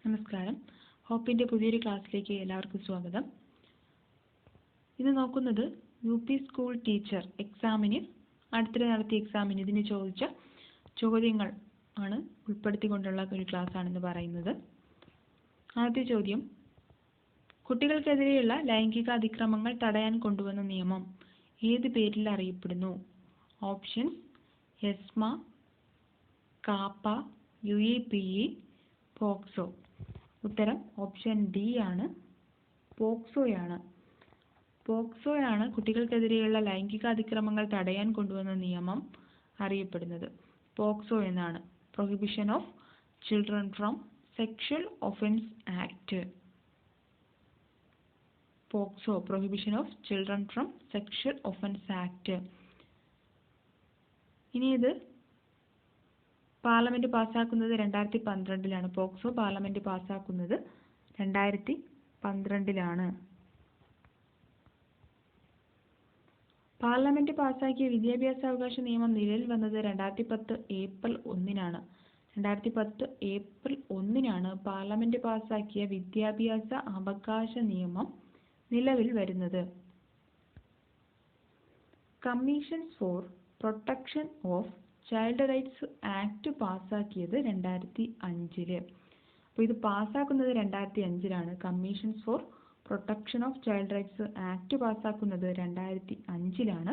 നമസ്കാരം. ഹോപ്പിൻ്റെ പുതിയൊരു ക്ലാസ്സിലേക്ക് എല്ലാവർക്കും സ്വാഗതം. ഇന്ന് നോക്കുന്നത് UP സ്കൂൾ ടീച്ചർ എക്സാമിന് അടുത്തിടെ നടത്തിയ എക്സാമിന് ഇതിന് ചോദിച്ച ചോദ്യങ്ങൾ ആണ് ഉൾപ്പെടുത്തിക്കൊണ്ടുള്ള ഒരു ക്ലാസ്സാണെന്ന് പറയുന്നത്. ആദ്യത്തെ ചോദ്യം, കുട്ടികൾക്കെതിരെയുള്ള ലൈംഗിക അതിക്രമങ്ങൾ തടയാൻ കൊണ്ടുവന്ന നിയമം ഏത് പേരിൽ അറിയപ്പെടുന്നു? Options: ESMA, KAPA, UAPA, POCSO. ഉത്തരം ഓപ്ഷൻ ഡി ആണ്, പോക്സോയാണ്. പോക്സോയാണ് കുട്ടികൾക്കെതിരെയുള്ള ലൈംഗിക അതിക്രമങ്ങൾ തടയാൻ കൊണ്ടുവന്ന നിയമം അറിയപ്പെടുന്നത്. പോക്സോ എന്നാണ്. Prohibition of children from sexual offence act. POCSO, prohibition of children from sexual offence act. ഇനി ഇത് പാർലമെന്റ് പാസ്സാക്കുന്നത് 2012-ലാണ്. പോക്സോ പാർലമെന്റ് പാസ്സാക്കുന്നത് 2012-ലാണ്. പാർലമെന്റ് പാസ്സാക്കിയ വിദ്യാഭ്യാസാവകാശ നിയമം നിലവിൽ വന്നത് 2010 ഏപ്രിൽ 1-നാണ്. 2010 ഏപ്രിൽ 1-നാണ് പാർലമെന്റ് പാസ്സാക്കിയ വിദ്യാഭ്യാസ അവകാശ നിയമം നിലവിൽ വരുന്നത്. Commission for protection of child rights act പാസ്സാക്കിയത് 2005-ല്. അപ്പോൾ ഇത് പാസ്സാക്കുന്നത് 2005-ലാണ്. Commission for protection of child rights act പാസ്സാക്കുന്നത് 2005-ലാണ്.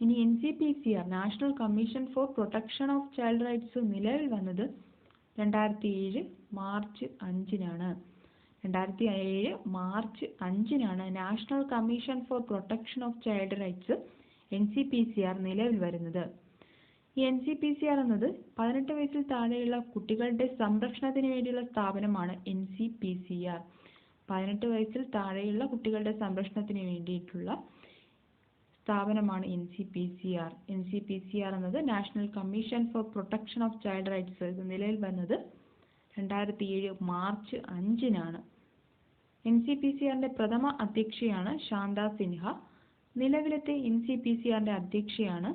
ഇനി NCPCR national commission for protection of child rights നിലവിൽ വന്നത് 2007 മാർച്ച് 5-നാണ്. 2007 മാർച്ച് 5-നാണ് national commission for protection of child rights NCPCR നിലവിൽ വരുന്നത്. ഈ NCPCR എന്നത് 18 വയസ്സിൽ താഴെയുള്ള കുട്ടികളുടെ സംരക്ഷണത്തിന് വേണ്ടിയുള്ള സ്ഥാപനമാണ് NCPCR. 18 വയസ്സിൽ താഴെയുള്ള കുട്ടികളുടെ സംരക്ഷണത്തിന് വേണ്ടിയിട്ടുള്ള സ്ഥാപനമാണ് NCPCR. NCPCR എന്നത് national commission for protection of child rights. ഇത് നിലവിൽ വന്നത് 2007 മാർച്ച് 5-നാണ്. NCPCRന്റെ പ്രഥമ അധ്യക്ഷയാണ് ശാന്ത സിൻഹ. നിലവിലത്തെ NCPCRന്റെ അധ്യക്ഷയാണ്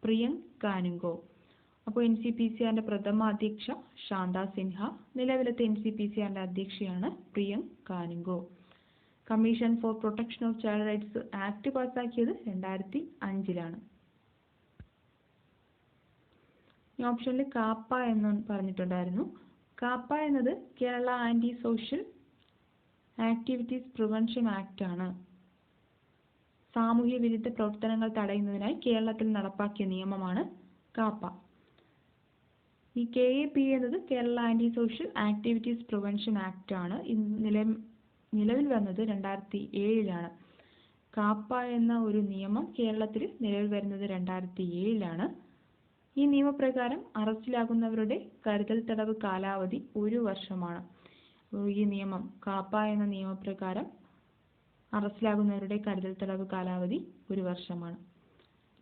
പ്രിയങ്ക് കാനുംഗോ. അപ്പോൾ NCPCRന്റെ പ്രഥമ അധ്യക്ഷ ശാന്ത സിൻഹ, നിലവിലത്തെ NCPCRന്റെ അധ്യക്ഷയാണ് Priyank Kanungo. Commission for protection of child rights act പാസ്സാക്കിയത് 2005-ലാണ്. ഈ ഓപ്ഷനിൽ കാപ്പ എന്ന് പറഞ്ഞിട്ടുണ്ടായിരുന്നു. കാപ്പ എന്നത് Kerala anti social activities prevention act ആണ്. സാമൂഹ്യ വിരുദ്ധ പ്രവർത്തനങ്ങൾ തടയുന്നതിനായി കേരളത്തിൽ നടപ്പാക്കിയ നിയമമാണ് കാപ്പ. ഈ KAPA എന്നത് Kerala anti social activities prevention act ആണ്. നിലവിൽ വന്നത് 2007-ലാണ്. കാപ്പ എന്ന ഒരു നിയമം കേരളത്തിൽ നിലവിൽ വരുന്നത് 2007-ലാണ്. ഈ നിയമപ്രകാരം അറസ്റ്റിലാകുന്നവരുടെ കരുതൽ തടവ് കാലാവധി 1 വർഷമാണ്. ഈ നിയമം കാപ്പ എന്ന നിയമപ്രകാരം അറസ്റ്റിലാകുന്നവരുടെ കരുതൽ തടവ് കാലാവധി 1 വർഷമാണ്.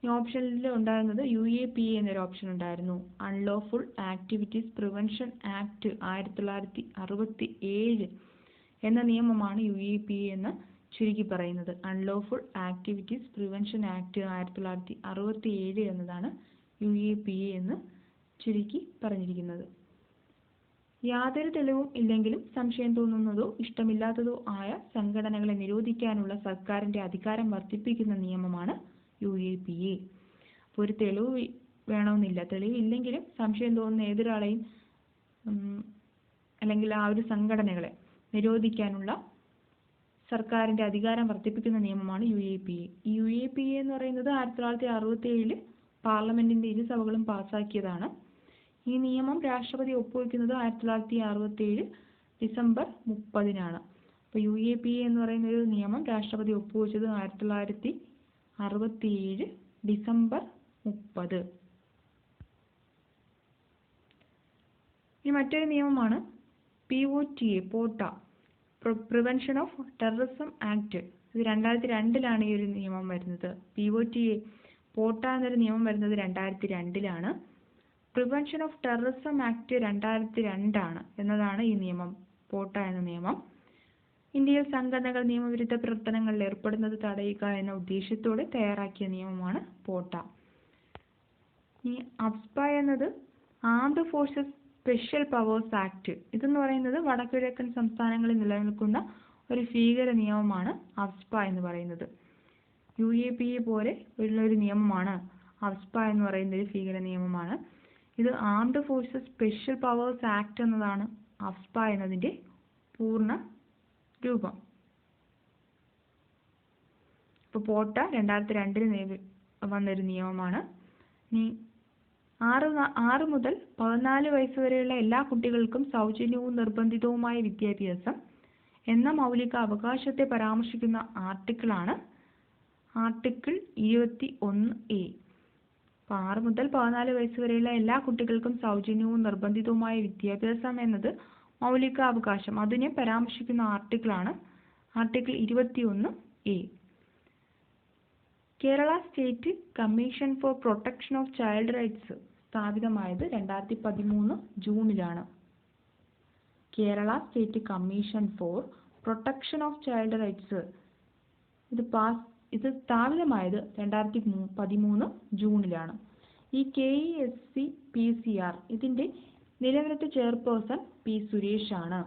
ഈ ഓപ്ഷനിൽ ഉണ്ടായിരുന്നത് UAPA എന്നൊരു ഓപ്ഷൻ ഉണ്ടായിരുന്നു. അൺലോഫുൾ ആക്ടിവിറ്റീസ് പ്രിവെൻഷൻ ആക്ട് 1967 എന്ന നിയമമാണ് UAPA എന്ന് ചുരുക്കി പറയുന്നത്. അൺലോഫുൾ ആക്ടിവിറ്റീസ് പ്രിവെൻഷൻ ആക്ട് 1967 എന്നതാണ് UAPA എന്ന് ചുരുക്കി പറഞ്ഞിരിക്കുന്നത്. യാതൊരു തെളിവും ഇല്ലെങ്കിലും സംശയം തോന്നുന്നതോ ഇഷ്ടമില്ലാത്തതോ ആയ സംഘടനകളെ നിരോധിക്കാനുള്ള സർക്കാരിന്റെ അധികാരം വർദ്ധിപ്പിക്കുന്ന നിയമമാണ് UAPA. അപ്പോൾ ഒരു തെളിവ് വേണമെന്നില്ല. തെളിവില്ലെങ്കിലും സംശയം തോന്നുന്ന ഏതൊരാളെയും അല്ലെങ്കിൽ ആ ഒരു സംഘടനകളെ നിരോധിക്കാനുള്ള സർക്കാരിന്റെ അധികാരം വർദ്ധിപ്പിക്കുന്ന നിയമമാണ് UAPA. ഈ UAPA എന്ന് പറയുന്നത് 1967 പാർലമെന്റിന്റെ ഇരുസഭകളും പാസ്സാക്കിയതാണ്. ഈ നിയമം രാഷ്ട്രപതി ഒപ്പുവെക്കുന്നത് 1967 ഡിസംബർ 30-നാണ്. അപ്പോൾ UAPA എന്ന് പറയുന്ന ഒരു നിയമം രാഷ്ട്രപതി ഒപ്പുവെച്ചത് 1967 ഡിസംബർ 30. ഇനി മറ്റൊരു നിയമമാണ് POTA, prevention of terrorism act. ഇത് 2002-ലാണ് ഈ ഒരു നിയമം വരുന്നത്. POTA എന്നൊരു നിയമം വരുന്നത് 2002-ലാണ്. പ്രിവെൻഷൻ ഓഫ് ടെററിസം ആക്ട് 2002 എന്നതാണ് ഈ നിയമം, പോട്ട എന്ന നിയമം. ഇന്ത്യയിൽ സംഘടനകൾ നിയമവിരുദ്ധ പ്രവർത്തനങ്ങളിൽ ഏർപ്പെടുന്നത് തടയുക എന്ന ഉദ്ദേശത്തോടെ തയ്യാറാക്കിയ നിയമമാണ് പോട്ട. ഈ അബ്സ്പ എന്നത് armed forces special powers act. ഇതെന്ന് പറയുന്നത് വടക്കുകിഴക്കൻ സംസ്ഥാനങ്ങളിൽ നിലനിൽക്കുന്ന ഒരു ഭീകര നിയമമാണ് അഫ്സ്പ എന്ന് പറയുന്നത്. UAPA പോലെ ഉള്ള ഒരു നിയമമാണ് അഫ്സ്പ എന്ന് പറയുന്ന ഒരു ഭീകര നിയമമാണ്. ഇത് armed forces special powers act എന്നതാണ് അഫ്സ്പ എന്നതിൻ്റെ പൂർണ്ണ രൂപം. ഇപ്പോൾ പോട്ട 2002 വന്നൊരു നിയമമാണ്. ഇനി 6 മുതൽ 14 വയസ്സ് വരെയുള്ള എല്ലാ കുട്ടികൾക്കും സൗജന്യവും നിർബന്ധിതവുമായ വിദ്യാഭ്യാസം എന്ന മൗലിക അവകാശത്തെ പരാമർശിക്കുന്ന ആർട്ടിക്കിളാണ് ആർട്ടിക്കിൾ 21A. അപ്പോൾ 6 മുതൽ 14 വയസ്സ് വരെയുള്ള എല്ലാ കുട്ടികൾക്കും സൗജന്യവും നിർബന്ധിതവുമായ വിദ്യാഭ്യാസം എന്നത് മൗലിക അവകാശം, അതിനെ പരാമർശിക്കുന്ന ആർട്ടിക്കിളാണ് article 21A. Kerala state commission for protection of child rights സ്ഥാപിതമായത് 2013 ജൂണിലാണ്. Kerala state commission for protection of child rights ഇത് സ്ഥാപിതമായത് 2013 ജൂണിലാണ്. ഈ KESCPCR ഇതിൻ്റെ നിലവിലത്തെ ചെയർപേഴ്സൺ P. സുരേഷ് ആണ്.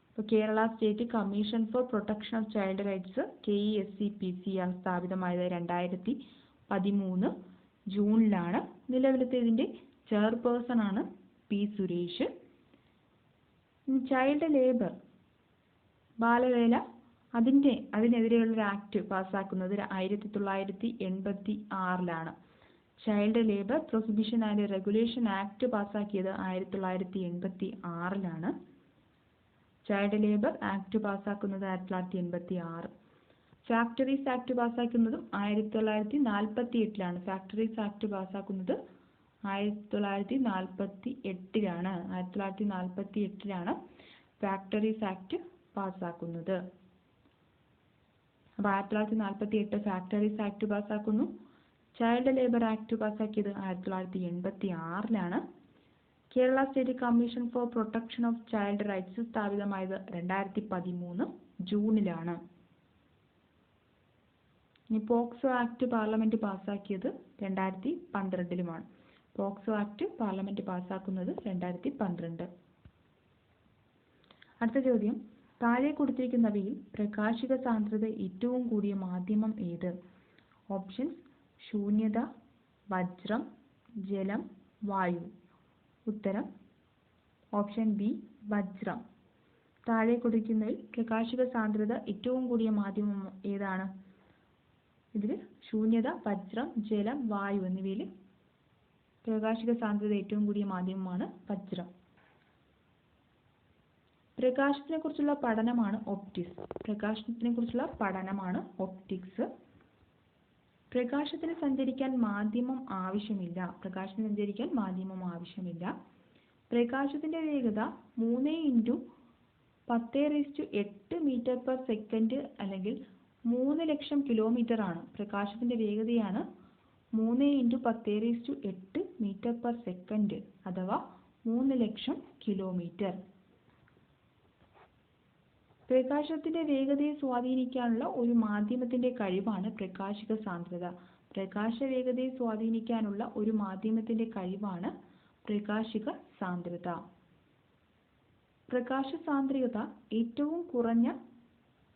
ഇപ്പോൾ Kerala state commission for protection of child rights KESCPCR സ്ഥാപിതമായത് 2013 ജൂണിലാണ്. നിലവിലത്തെ ഇതിൻ്റെ ചെയർപേഴ്സൺ ആണ് P. സുരേഷ്. ചൈൽഡ് ലേബർ, ബാലവേല, അതിനെതിരെയുള്ളൊരു ആക്ട് പാസ്സാക്കുന്നത് 1986 child labour prohibition and regulation act പാസ്സാക്കിയത് 1986 ചൈൽഡ് ലേബർ ആക്ട് പാസ്സാക്കുന്നത് 1986. ഫാക്ടറീസ് ആക്ട് പാസ്സാക്കുന്നതും 1948 ഫാക്ടറീസ് ആക്ട് പാസ്സാക്കുന്നത് 1948 ഫാക്ടറീസ് ആക്ട് പാസ്സാക്കുന്നത്. അപ്പോൾ 1948 ഫാക്ടറീസ് ആക്ട് പാസ്സാക്കുന്നു. ചൈൽഡ് ലേബർ ആക്ട് പാസ്സാക്കിയത് 1986. Kerala state commission for protection of child rights സ്ഥാപിതമായത് 2013 ജൂണിലാണ്. ഇനി പോക്സോ ആക്ട് പാർലമെന്റ് പാസ്സാക്കിയത് 2012 പോക്സോ ആക്ട് പാർലമെന്റ് പാസ്സാക്കുന്നത് 2012. അടുത്ത ചോദ്യം, താഴെ കൊടുത്തിരിക്കുന്നവയിൽ പ്രകാശിക സാന്ദ്രത ഏറ്റവും കൂടിയ മാധ്യമം ഏത്? ഓപ്ഷൻസ്: ശൂന്യത, വജ്രം, ജലം, വായു. ഉത്തരം ഓപ്ഷൻ ബി, വജ്രം. താഴെ കൊടുത്തിരിക്കുന്നതിൽ പ്രകാശിക സാന്ദ്രത ഏറ്റവും കൂടിയ മാധ്യമം ഏതാണ്? ഇതിൽ ശൂന്യത, വജ്രം, ജലം, വായു എന്നിവയിൽ പ്രകാശിക സാന്ദ്രത ഏറ്റവും കൂടിയ മാധ്യമമാണ് വജ്രം. പ്രകാശത്തിനെ കുറിച്ചുള്ള പഠനമാണ് ഒപ്റ്റിക്സ്. പ്രകാശത്തിന് സഞ്ചരിക്കാൻ മാധ്യമം ആവശ്യമില്ല. പ്രകാശത്തിന്റെ വേഗത 3×10⁸ മീറ്റർ/സെക്കൻഡ് അല്ലെങ്കിൽ 3,00,000 കിലോമീറ്റർ ആണ്. പ്രകാശത്തിന്റെ വേഗതയാണ് 3×10⁸ മീറ്റർ/സെക്കൻഡ് അഥവാ 3,00,000 കിലോമീറ്റർ. പ്രകാശത്തിന്റെ വേഗതയെ സ്വാധീനിക്കാനുള്ള ഒരു മാധ്യമത്തിന്റെ കഴിവാണ് പ്രകാശിക സാന്ദ്രത. പ്രകാശവേഗതയെ സ്വാധീനിക്കാനുള്ള ഒരു മാധ്യമത്തിന്റെ കഴിവാണ് പ്രകാശിക സാന്ദ്രത. പ്രകാശ സാന്ദ്രത ഏറ്റവും കുറഞ്ഞ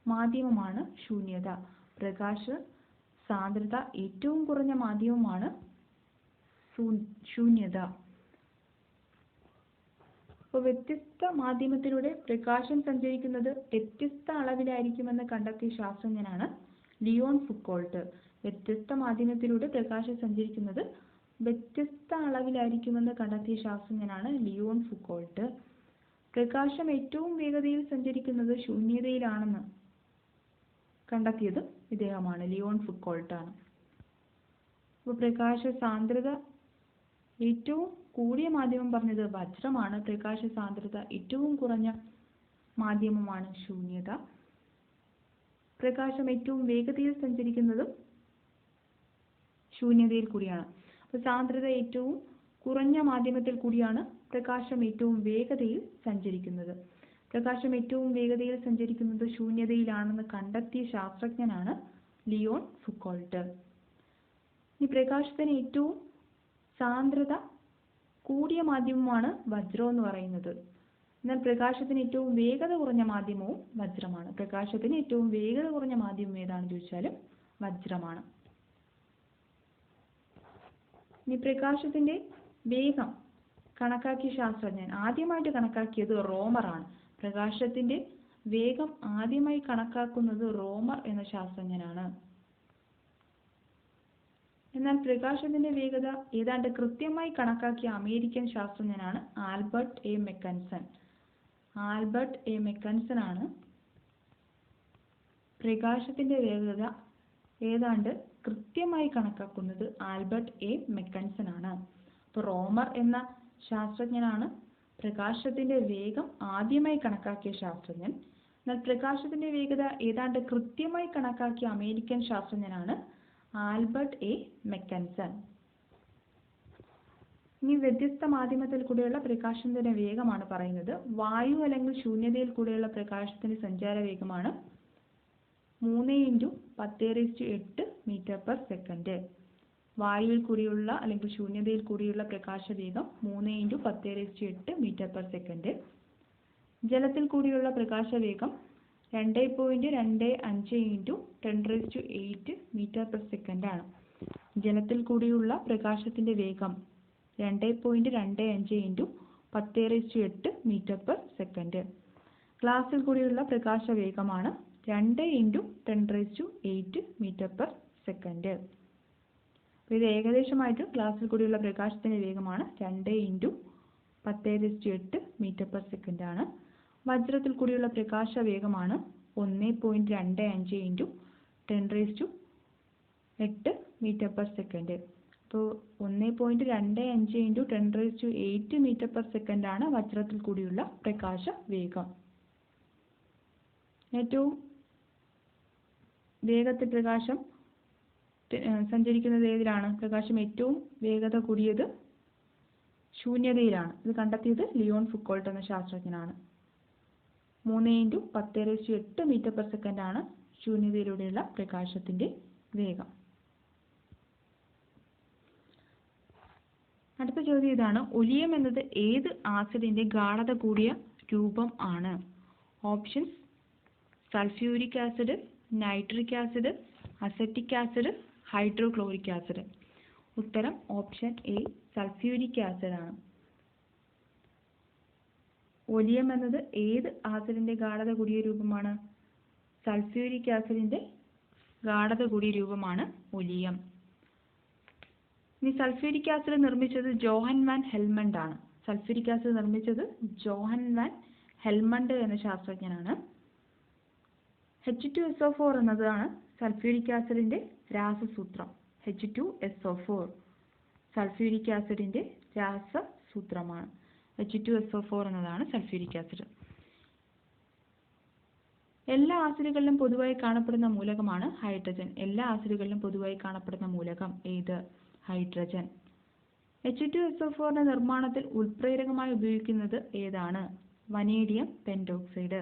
മാധ്യമമാണ് ശൂന്യത. പ്രകാശ സാന്ദ്രത ഏറ്റവും കുറഞ്ഞ മാധ്യമമാണ് ശൂന്യത. അപ്പോൾ വ്യത്യസ്ത മാധ്യമത്തിലൂടെ പ്രകാശം സഞ്ചരിക്കുന്നത് വ്യത്യസ്ത അളവിലായിരിക്കുമെന്ന് കണ്ടെത്തിയ ശാസ്ത്രജ്ഞനാണ് ലിയോൺ ഫുക്കോൾട്ട്. വ്യത്യസ്ത മാധ്യമത്തിലൂടെ പ്രകാശം സഞ്ചരിക്കുന്നത് വ്യത്യസ്ത അളവിലായിരിക്കുമെന്ന് കണ്ടെത്തിയ ശാസ്ത്രജ്ഞനാണ് ലിയോൺ ഫുക്കോൾട്ട്. പ്രകാശം ഏറ്റവും വേഗതയിൽ സഞ്ചരിക്കുന്നത് ശൂന്യതയിലാണെന്ന് കണ്ടെത്തിയത് ഇദ്ദേഹമാണ്, ലിയോൺ ഫുക്കോൾട്ടാണ്. അപ്പോൾ പ്രകാശ സാന്ദ്രത ഏറ്റവും കൂടിയ മാധ്യമം പറഞ്ഞത് വജ്രമാണ്. പ്രകാശ സാന്ദ്രത ഏറ്റവും കുറഞ്ഞ മാധ്യമമാണ് ശൂന്യത. പ്രകാശം ഏറ്റവും വേഗതയിൽ സഞ്ചരിക്കുന്നതും ശൂന്യതയിൽ കൂടിയാണ്. അപ്പോൾ സാന്ദ്രത ഏറ്റവും കുറഞ്ഞ മാധ്യമത്തിൽ കൂടിയാണ് പ്രകാശം ഏറ്റവും വേഗതയിൽ സഞ്ചരിക്കുന്നത്. പ്രകാശം ഏറ്റവും വേഗതയിൽ സഞ്ചരിക്കുന്നത് ശൂന്യതയിലാണെന്ന് കണ്ടെത്തിയ ശാസ്ത്രജ്ഞനാണ് ലിയോൺ ഫുക്കോൾട്ട്. ഈ പ്രകാശത്തിന് ഏറ്റവും സാന്ദ്രത കൂടിയ മാധ്യമമാണ് വജ്രം എന്ന് പറയുന്നത്. എന്നാൽ പ്രകാശത്തിന് ഏറ്റവും വേഗത കുറഞ്ഞ മാധ്യമവും വജ്രമാണ്. പ്രകാശത്തിന് ഏറ്റവും വേഗത കുറഞ്ഞ മാധ്യമം ഏതാണെന്ന് ചോദിച്ചാൽ വജ്രമാണ്. ഇനി പ്രകാശത്തിന്റെ വേഗം കണക്കാക്കിയ ശാസ്ത്രജ്ഞൻ ആദ്യമായിട്ട് കണക്കാക്കിയത് റോമറാണ്. പ്രകാശത്തിന്റെ വേഗം ആദ്യമായി കണക്കാക്കുന്നത് റോമർ എന്ന ശാസ്ത്രജ്ഞനാണ്. എന്നാൽ പ്രകാശത്തിന്റെ വേഗത ഏതാണ്ട് കൃത്യമായി കണക്കാക്കിയ അമേരിക്കൻ ശാസ്ത്രജ്ഞനാണ് ആൽബർട്ട് എ മെക്കൻസൺ. ആൽബർട്ട് എ മെക്കൻസൺ ആണ് പ്രകാശത്തിന്റെ വേഗത ഏതാണ്ട് കൃത്യമായി കണക്കാക്കുന്നത്. ആൽബർട്ട് എ മെക്കൻസൺ ആണ്. അപ്പോൾ റോമർ എന്ന ശാസ്ത്രജ്ഞനാണ് പ്രകാശത്തിന്റെ വേഗം ആദ്യമായി കണക്കാക്കിയ ശാസ്ത്രജ്ഞൻ. എന്നാൽ പ്രകാശത്തിന്റെ വേഗത ഏതാണ്ട് കൃത്യമായി കണക്കാക്കിയ അമേരിക്കൻ ശാസ്ത്രജ്ഞനാണ് ആൽബർട്ട് എ മെക്കൻസൺ. ഇനി വ്യത്യസ്ത മാധ്യമത്തിൽ കൂടെയുള്ള പ്രകാശത്തിന്റെ വേഗമാണ് പറയുന്നത്. വായു അല്ലെങ്കിൽ ശൂന്യതയിൽ കൂടെയുള്ള പ്രകാശത്തിന്റെ സഞ്ചാര വേഗമാണ് 3×10⁸ മീറ്റർ/സെക്കൻഡ്. വായുവിൽ കൂടിയുള്ള അല്ലെങ്കിൽ ശൂന്യതയിൽ കൂടിയുള്ള പ്രകാശ വേഗം 3×10⁸ മീറ്റർ/സെക്കൻഡ്. ജലത്തിൽ കൂടിയുള്ള പ്രകാശ വേഗം 2.25 × 10⁸ ആണ്. ജലത്തിൽ കൂടിയുള്ള പ്രകാശത്തിന്റെ വേഗം 2.25 × 10⁸ ഗ്ലാസിൽ കൂടിയുള്ള പ്രകാശ വേഗമാണ് 2 × 10⁸ ഇത് ഏകദേശമായിട്ട് ഗ്ലാസിൽ കൂടിയുള്ള പ്രകാശത്തിന്റെ വേഗമാണ് 2 × 10⁸ ആണ്. വജ്രത്തിൽ കൂടിയുള്ള പ്രകാശ വേഗമാണ് 1.25 × 10⁸ മീറ്റർ/സെക്കൻഡ്. അപ്പോൾ 1.25 × 10⁸ മീറ്റർ/സെക്കൻഡ് ആണ് വജ്രത്തിൽ കൂടിയുള്ള പ്രകാശ വേഗം. ഏറ്റവും വേഗത്തിൽ പ്രകാശം സഞ്ചരിക്കുന്നത് ഏതിലാണ്? പ്രകാശം ഏറ്റവും വേഗത കൂടിയത് ശൂന്യതയിലാണ്. ഇത് കണ്ടെത്തിയത് ലിയോൺ ഫുക്കോൾട്ട് എന്ന ശാസ്ത്രജ്ഞനാണ്. 3 × 10⁸ മീറ്റർ/സെക്കൻഡ് ആണ് ശൂന്യതയിലൂടെയുള്ള പ്രകാശത്തിന്റെ വേഗം. അടുത്ത ചോദ്യം ഇതാണ്: ഒലിയം എന്നത് ഏത് ആസിഡിന്റെ ഗാഢത കൂടിയ രൂപം ആണ്? Options: sulphuric acid, nitric acid, acetic acid, hydrochloric acid. ഉത്തരം ഓപ്ഷൻ എ സൾഫ്യൂരിക് ആസിഡ് ആണ്. ഒലിയം എന്നത് ഏത് ആസിഡിന്റെ ഗാഢത കൂടിയ രൂപമാണ്? സൾഫ്യൂരിക് ആസിഡിന്റെ ഗാഢത കൂടിയ രൂപമാണ് ഒലിയം. ഇനി സൾഫ്യൂരിക് ആസിഡ് നിർമ്മിച്ചത് ജോഹൻ വാൻ ഹെൽമണ്ട് ആണ്. സൾഫ്യൂരിക് ആസിഡ് നിർമ്മിച്ചത് ജോഹൻ വാൻ ഹെൽമണ്ട് എന്ന ശാസ്ത്രജ്ഞനാണ്. H2SO4 എന്നതാണ് സൾഫ്യൂരിക് ആസിഡിന്റെ രാസസൂത്രം. H2SO4 sulphuric ആസിഡിന്റെ രാസസൂത്രമാണ്. H2SO4 എന്നതാണ് സൾഫ്യൂരിക് ആസിഡ്. എല്ലാ ആസിഡുകളിലും പൊതുവായി കാണപ്പെടുന്ന മൂലകമാണ് ഹൈഡ്രജൻ. എല്ലാ ആസിഡുകളിലും പൊതുവായി കാണപ്പെടുന്ന മൂലകം ഏത്? ഹൈഡ്രജൻ. H2SO4 നിർമ്മാണത്തിൽ ഉൾപ്രേരകമായി ഉപയോഗിക്കുന്നത് ഏതാണ്? Vanadium pentoxide.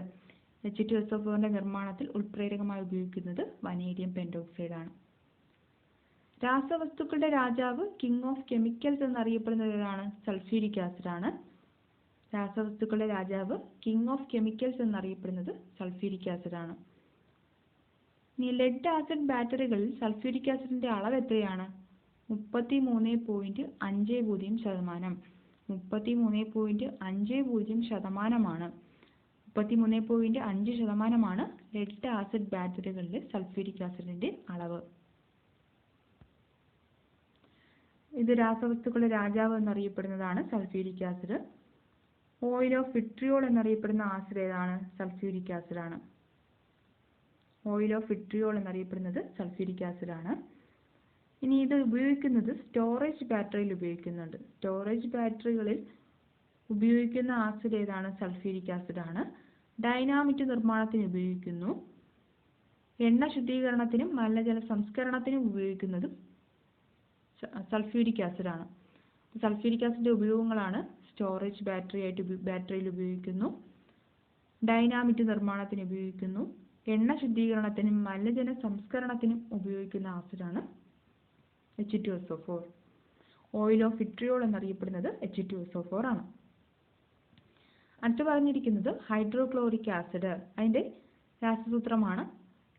H2SO4 നിർമ്മാണത്തിൽ ഉൾപ്രേരകമായി ഉപയോഗിക്കുന്നത് വനേഡിയം പെന്റോക്സൈഡ് ആണ്. രാസവസ്തുക്കളുടെ രാജാവ്, കിങ് ഓഫ് കെമിക്കൽസ് എന്നറിയപ്പെടുന്നത് ഏതാണ്? സൾഫ്യൂരിക് ആസിഡ് ആണ്. രാസവസ്തുക്കളുടെ രാജാവ്, കിങ് ഓഫ് കെമിക്കൽസ് എന്നറിയപ്പെടുന്നത് സൾഫ്യൂരിക് ആസിഡ് ആണ്. ഇനി ലെഡ് ആസിഡ് ബാറ്ററികളിൽ സൾഫ്യൂരിക് ആസിഡിന്റെ അളവ് എത്രയാണ്? 33.50%. 33.50%ആണ്. 33.5%ആണ് ലെഡ് ആസിഡ് ബാറ്ററികളിലെ സൾഫ്യൂരിക് ആസിഡിന്റെ അളവ്. ഇത് രാസവസ്തുക്കളുടെ രാജാവ് എന്നറിയപ്പെടുന്നതാണ് sulphuric acid. Oil of vitriol എന്നറിയപ്പെടുന്ന ആസിഡ് ഏതാണ്? സൾഫ്യൂരിക് ആസിഡ് ആണ്. ഓയിൽ ഓഫ് വിട്രിയോൾ എന്നറിയപ്പെടുന്നത് സൾഫ്യൂരിക് ആസിഡ് ആണ്. ഇനി ഇത് ഉപയോഗിക്കുന്നത് സ്റ്റോറേജ് ബാറ്ററിയിൽ ഉപയോഗിക്കുന്നുണ്ട്. സ്റ്റോറേജ് ബാറ്ററികളിൽ ഉപയോഗിക്കുന്ന ആസിഡ് ഏതാണ്? സൾഫ്യൂരിക് ആസിഡ് ആണ്. ഡൈനാമിറ്റ് നിർമ്മാണത്തിന് ഉപയോഗിക്കുന്നു. എണ്ണ ശുദ്ധീകരണത്തിനും മലിനജല സംസ്കരണത്തിനും ഉപയോഗിക്കുന്നതും സൾഫ്യൂരിക് ആസിഡ് ആണ്. സൾഫ്യൂരിക് ആസിഡിന്റെ ഉപയോഗങ്ങളാണ്: സ്റ്റോറേജ് ബാറ്ററിയിൽ ഉപയോഗിക്കുന്നു, ഡൈനാമിറ്റ് നിർമ്മാണത്തിന് ഉപയോഗിക്കുന്നു, എണ്ണ ശുദ്ധീകരണത്തിനും മലിനജല സംസ്കരണത്തിനും ഉപയോഗിക്കുന്ന ആസിഡാണ് H2SO4. ഓയിൽ ഓഫ് വിട്രിയോൾ എന്നറിയപ്പെടുന്നത് H2SO4 ആണ്. അടുത്ത് പറഞ്ഞിരിക്കുന്നത് ഹൈഡ്രോക്ലോറിക് ആസിഡ്. അതിൻ്റെ രാസസൂത്രമാണ്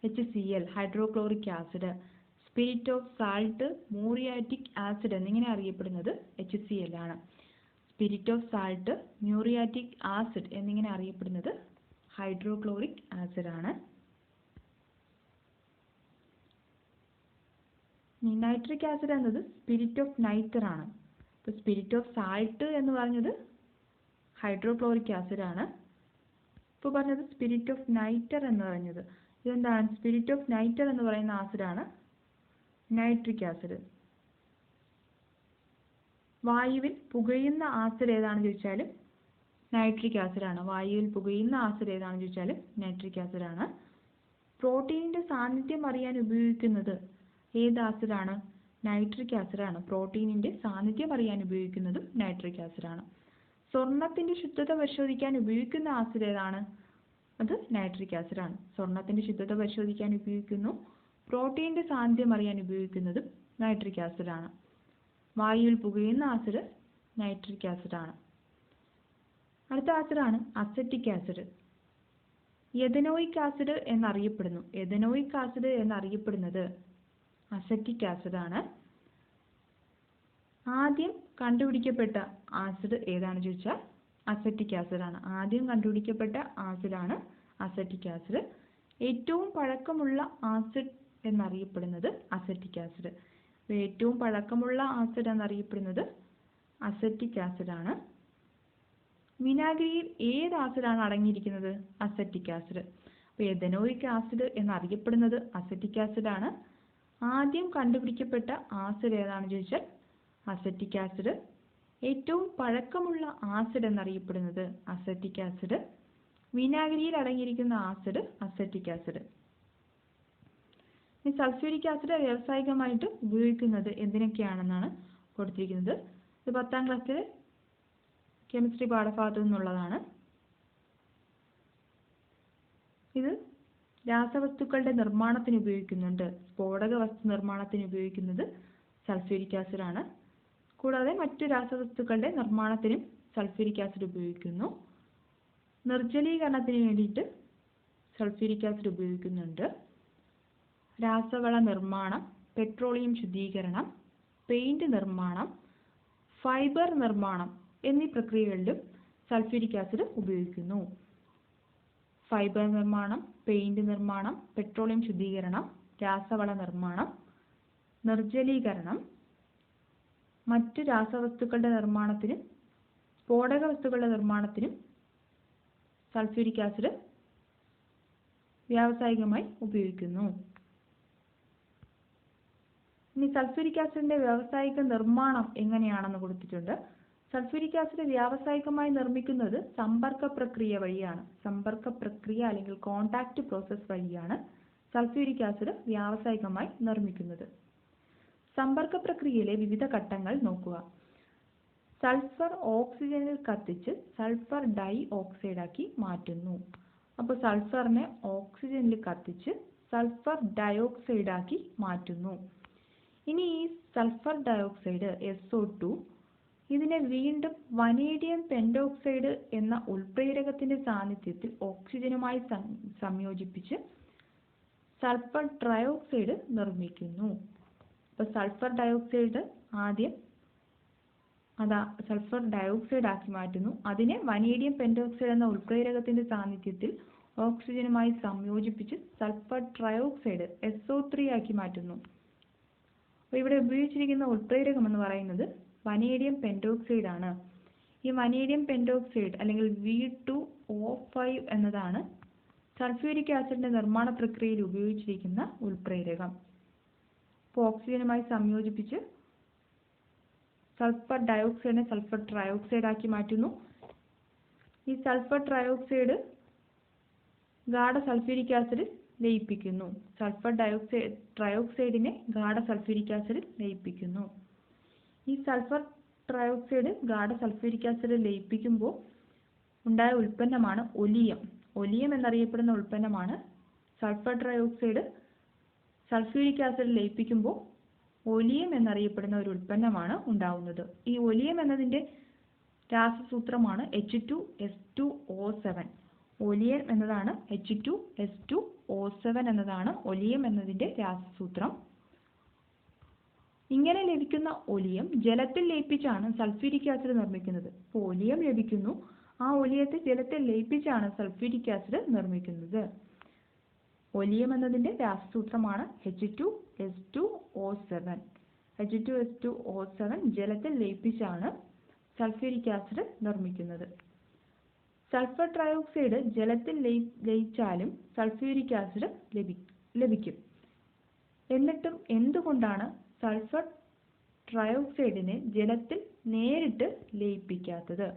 HCl, hydrochloric acid. Spirit of salt, muriatic acid എന്നിങ്ങനെ അറിയപ്പെടുന്നത് HCl ആണ്. Spirit of salt, muriatic acid എന്നിങ്ങനെ അറിയപ്പെടുന്നത് ഹൈഡ്രോക്ലോറിക് ആസിഡ് ആണ്. നൈട്രിക് ആസിഡ് എന്നത് സ്പിരിറ്റ് ഓഫ് നൈറ്റർ ആണ്. അപ്പോൾ സ്പിരിറ്റ് ഓഫ് സാൾട്ട് എന്ന് പറഞ്ഞത് ഹൈഡ്രോക്ലോറിക് ആസിഡ് ആണ്. ഇപ്പോൾ പറഞ്ഞത് സ്പിരിറ്റ് ഓഫ് നൈറ്റർ എന്ന് പറഞ്ഞത് ഇതെന്താണ്? സ്പിരിറ്റ് ഓഫ് നൈറ്റർ എന്ന് പറയുന്ന ആസിഡാണ് നൈട്രിക് ആസിഡ്. വായുവിൽ പുകയുന്ന ആസിഡ് ഏതാണെന്ന് ചോദിച്ചാൽ നൈട്രിക് ആസിഡാണ്. വായുവിൽ പുകയുന്ന ആസിഡ് ഏതാണെന്ന് ചോദിച്ചാൽ നൈട്രിക് ആസിഡാണ്. പ്രോട്ടീനിന്റെ സാന്നിധ്യം അറിയാൻ ഉപയോഗിക്കുന്നത് ഏത് ആസിഡാണ്? നൈട്രിക് ആസിഡാണ്. പ്രോട്ടീനിന്റെ സാന്നിധ്യം അറിയാൻ ഉപയോഗിക്കുന്നതും നൈട്രിക് ആസിഡാണ്. സ്വർണത്തിന്റെ ശുദ്ധത പരിശോധിക്കാൻ ഉപയോഗിക്കുന്ന ആസിഡ് ഏതാണ്? അത് നൈട്രിക് ആസിഡാണ്. സ്വർണത്തിന്റെ ശുദ്ധത പരിശോധിക്കാൻ ഉപയോഗിക്കുന്നു. പ്രോട്ടീനിന്റെ സാന്നിധ്യം അറിയാൻ ഉപയോഗിക്കുന്നതും നൈട്രിക് ആസിഡാണ്. വായുവിൽ പുകയുന്ന ആസിഡ് നൈട്രിക് ആസിഡാണ്. അടുത്ത ആസിഡാണ് അസറ്റിക് ആസിഡ്. എഥനോയിക് ആസിഡ് എന്നറിയപ്പെടുന്നു. എഥനോയിക് ആസിഡ് എന്നറിയപ്പെടുന്നത് അസറ്റിക് ആസിഡാണ്. ആദ്യം കണ്ടുപിടിക്കപ്പെട്ട ആസിഡ് ഏതാണെന്ന് ചോദിച്ചാൽ അസറ്റിക് ആസിഡാണ്. ആദ്യം കണ്ടുപിടിക്കപ്പെട്ട ആസിഡാണ് അസറ്റിക് ആസിഡ്. ഏറ്റവും പഴക്കമുള്ള ആസിഡ് എന്നറിയപ്പെടുന്നത് അസറ്റിക് ആസിഡ്. ഏറ്റവും പഴക്കമുള്ള ആസിഡ് എന്നറിയപ്പെടുന്നത് അസറ്റിക് ആസിഡാണ്. വിനാഗിരിയിൽ ഏത് ആസിഡാണ് അടങ്ങിയിരിക്കുന്നത്? Acetic acid. അപ്പോൾ എഥനോയിക് ആസിഡ് എന്നറിയപ്പെടുന്നത് അസറ്റിക് ആസിഡാണ്. ആദ്യം കണ്ടുപിടിക്കപ്പെട്ട ആസിഡ് ഏതാണെന്ന് ചോദിച്ചാൽ അസറ്റിക് ആസിഡ്. ഏറ്റവും പഴക്കമുള്ള ആസിഡ് എന്നറിയപ്പെടുന്നത് അസറ്റിക് ആസിഡ്. വിനാഗിരിയിൽ അടങ്ങിയിരിക്കുന്ന ആസിഡ് അസറ്റിക് ആസിഡ്. ഈ സൾഫ്യൂരിക് ആസിഡ് വ്യാവസായികമായിട്ട് ഉപയോഗിക്കുന്നത് എന്തിനൊക്കെയാണെന്നാണ് കൊടുത്തിരിക്കുന്നത്. ഇത് 10ാം ക്ലാസ്സിലെ കെമിസ്ട്രി പാഠഭാഗത്തു നിന്നുള്ളതാണ്. ഇത് രാസവസ്തുക്കളുടെ നിർമ്മാണത്തിന് ഉപയോഗിക്കുന്നുണ്ട്. സ്ഫോടക വസ്തു നിർമ്മാണത്തിന് ഉപയോഗിക്കുന്നത് സൾഫ്യൂരിക് ആസിഡാണ്. കൂടാതെ മറ്റു രാസവസ്തുക്കളുടെ നിർമ്മാണത്തിനും സൾഫ്യൂരിക് ആസിഡ് ഉപയോഗിക്കുന്നു. നിർജ്ജലീകരണത്തിന് വേണ്ടിയിട്ട് സൾഫ്യൂരിക് ആസിഡ് ഉപയോഗിക്കുന്നുണ്ട്. രാസവള നിർമ്മാണം, പെട്രോളിയം ശുദ്ധീകരണം, പെയിന്റ് നിർമ്മാണം, ഫൈബർ നിർമ്മാണം എന്നീ പ്രക്രിയകളിലും സൾഫ്യൂരിക് ആസിഡ് ഉപയോഗിക്കുന്നു. ഫൈബർ നിർമ്മാണം, പെയിന്റ് നിർമ്മാണം, പെട്രോളിയം ശുദ്ധീകരണം, രാസവള നിർമ്മാണം, നിർജ്ജലീകരണം, മറ്റു രാസവസ്തുക്കളുടെ നിർമ്മാണത്തിനും സ്ഫോടക വസ്തുക്കളുടെ നിർമ്മാണത്തിനും സൾഫ്യൂരിക് ആസിഡ് വ്യാവസായികമായി ഉപയോഗിക്കുന്നു. ഇനി സൾഫ്യൂരിക് ആസിഡിന്റെ വ്യാവസായിക നിർമ്മാണം എങ്ങനെയാണെന്ന് കൊടുത്തിട്ടുണ്ട്. സൾഫ്യൂരിക് ആസിഡ് വ്യാവസായികമായി നിർമ്മിക്കുന്നത് സമ്പർക്ക പ്രക്രിയ വഴിയാണ്. സമ്പർക്ക പ്രക്രിയ അല്ലെങ്കിൽ കോണ്ടാക്ട് പ്രോസസ് വഴിയാണ് സൾഫ്യൂരിക് ആസിഡ് വ്യാവസായികമായി നിർമ്മിക്കുന്നത്. സമ്പർക്ക പ്രക്രിയയിലെ വിവിധ ഘട്ടങ്ങൾ നോക്കുക. സൾഫർ ഓക്സിജനിൽ കത്തിച്ച് സൾഫർ ഡൈ ഓക്സൈഡ് ആക്കി മാറ്റുന്നു. അപ്പോൾ സൾഫറിനെ ഓക്സിജനിൽ കത്തിച്ച് സൾഫർ ഡയോക്സൈഡ് ആക്കി മാറ്റുന്നു. ഇനി ഈ സൾഫർ ഡയോക്സൈഡ് SO2 ഇതിനെ വീണ്ടും വനേഡിയം പെന്റോക്സൈഡ് എന്ന ഉൾപ്രേരകത്തിന്റെ സാന്നിധ്യത്തിൽ ഓക്സിജനുമായി സംയോജിപ്പിച്ച് സൾഫർ ട്രയോക്സൈഡ് നിർമ്മിക്കുന്നു. അപ്പോൾ സൾഫർ ഡയോക്സൈഡ് ആദ്യം സൾഫർ ഡയോക്സൈഡ് ആക്കി മാറ്റുന്നു. അതിനെ വനേഡിയം പെന്റോക്സൈഡ് എന്ന ഉൾപ്രേരകത്തിന്റെ സാന്നിധ്യത്തിൽ ഓക്സിജനുമായി സംയോജിപ്പിച്ച് സൾഫർ ട്രയോക്സൈഡ് SO3 ആക്കി മാറ്റുന്നു. അപ്പോൾ ഇവിടെ ഉപയോഗിച്ചിരിക്കുന്ന ഉൾപ്രേരകം എന്ന് പറയുന്നത് വനേഡിയം പെന്റോക്സൈഡ് ആണ്. ഈ വനേഡിയം പെന്റോക്സൈഡ് അല്ലെങ്കിൽ V2O5 എന്നതാണ് സൾഫ്യൂരിക് ആസിഡിന്റെ നിർമ്മാണ പ്രക്രിയയിൽ ഉപയോഗിച്ചിരിക്കുന്ന ഉൾപ്രേരകം. അപ്പോൾ ഓക്സിജനുമായി സംയോജിപ്പിച്ച് സൾഫർ ഡയോക്സൈഡിനെ സൾഫർ ട്രയോക്സൈഡ് ആക്കി മാറ്റുന്നു. ഈ സൾഫർ ട്രയോക്സൈഡ് ഗാഢ സൾഫ്യൂരിക് ആസിഡ് ലയിപ്പിക്കുന്നു. സൾഫർ ട്രയോക്സൈഡിനെ ഗാഢ സൾഫ്യൂരിക് ആസിഡ് ലയിപ്പിക്കുന്നു. ഈ സൾഫർ ട്രയോക്സൈഡ് ഗാഢ സൾഫ്യൂരിക് ആസിഡ് ലയിപ്പിക്കുമ്പോൾ ഉണ്ടായ ഉൽപ്പന്നമാണ് ഒലിയം. ഒലിയം എന്നറിയപ്പെടുന്ന ഉൽപ്പന്നമാണ് സൾഫർ ട്രയോക്സൈഡ് സൾഫ്യൂരിക് ആസിഡ് ലയിപ്പിക്കുമ്പോൾ ഒലിയം എന്നറിയപ്പെടുന്ന ഒരു ഉൽപ്പന്നമാണ് ഉണ്ടാവുന്നത്. ഈ ഒലിയം എന്നതിന്റെ രാസസൂത്രമാണ് H2S2O7. ഒലിയം എന്നതാണ് H2S2O7 എന്നതാണ് ഒലിയം എന്നതിന്റെ രാസസൂത്രം. ഇങ്ങനെ ലഭിക്കുന്ന ഒലിയം ജലത്തിൽ ലയിപ്പിച്ചാണ് സൾഫ്യൂരിക് ആസിഡ് നിർമ്മിക്കുന്നത്. ഇപ്പോൾ ഒലിയം ലഭിക്കുന്നു, ആ ഒലിയത്തെ ജലത്തിൽ ലയിപ്പിച്ചാണ് സൾഫ്യൂരിക് ആസിഡ് നിർമ്മിക്കുന്നത്. ഒലിയം എന്നതിന്റെ രാസസൂത്രമാണ് H2S2O7. H2S2O7 ജലത്തിൽ ലയിപ്പിച്ചാണ് സൾഫ്യൂരിക് ആസിഡ് നിർമ്മിക്കുന്നത്. സൾഫർ ട്രയോക്സൈഡ് ജലത്തിൽ ലയിച്ചാലും സൾഫ്യൂരിക് ആസിഡ് ലഭിക്കും. എന്നിട്ടും എന്തുകൊണ്ടാണ് സൾഫർ ട്രയോക്സൈഡിനെ ജലത്തിൽ നേരിട്ട് ലയിപ്പിക്കാത്തത്?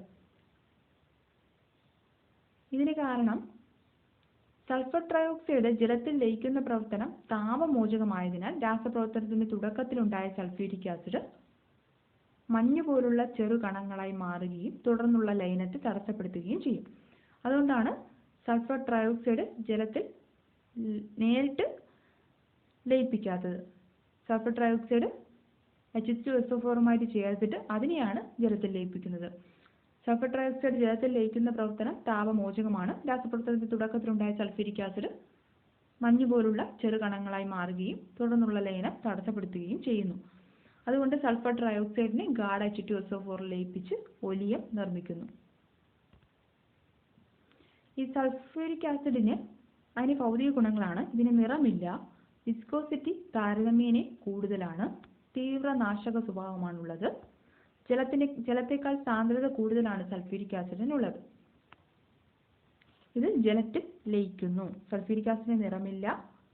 ഇതിന് കാരണം സൾഫർ ട്രയോക്സൈഡ് ജലത്തിൽ ലയിക്കുന്ന പ്രവർത്തനം താപമോചകമായതിനാൽ രാസപ്രവർത്തനത്തിന്റെ തുടക്കത്തിലുണ്ടായ സൾഫ്യൂരിക് ആസിഡ് മഞ്ഞ് പോലുള്ള ചെറു കണങ്ങളായി മാറുകയും തുടർന്നുള്ള ലയനത്തെ തടസ്സപ്പെടുത്തുകയും ചെയ്യും. അതുകൊണ്ടാണ് സൾഫർ ട്രയോക്സൈഡ് ജലത്തിൽ നേരിട്ട് ലയിപ്പിക്കാത്തത്. സൾഫർ ട്രയോക്സൈഡ് H2SO4 ചേർത്തിട്ട് അതിനെയാണ് ജലത്തിൽ ലയിപ്പിക്കുന്നത്. സൾഫർ ട്രയോക്സൈഡ് ജലത്തിൽ ലയിക്കുന്ന പ്രവർത്തനം താപമോചകമാണ്. രാസപ്രവർത്തനത്തിന്റെ തുടക്കത്തിലുണ്ടായ സൾഫ്യൂരിക് ആസിഡ് മഞ്ഞ് പോലുള്ള ചെറു കണങ്ങളായി മാറുകയും തുടർന്നുള്ള ലയനം തടസ്സപ്പെടുത്തുകയും ചെയ്യുന്നു. അതുകൊണ്ട് സൾഫർ ട്രയോക്സൈഡിനെ ഗാഢ H2SO4 ലയിപ്പിച്ച് ഒലിയം നിർമ്മിക്കുന്നു. ഈ സൾഫ്യൂരിക് ആസിഡിന് അതിന് ഭൗതിക ഗുണങ്ങളാണ്. ഇതിന് നിറമില്ല, വിസ്കോസിറ്റി താരതമ്യേന കൂടുതലാണ്, തീവ്ര നാശക സ്വഭാവമാണുള്ളത്. ജലത്തേക്കാൾ സാന്ദ്രത കൂടുതലാണ് സൾഫ്യൂരിക് ആസിഡിനുള്ളത്. ഇത് ജലത്തിൽ ലയിക്കുന്നു. സൾഫ്യൂരിക് ആസിഡിന് നിറമില്ല,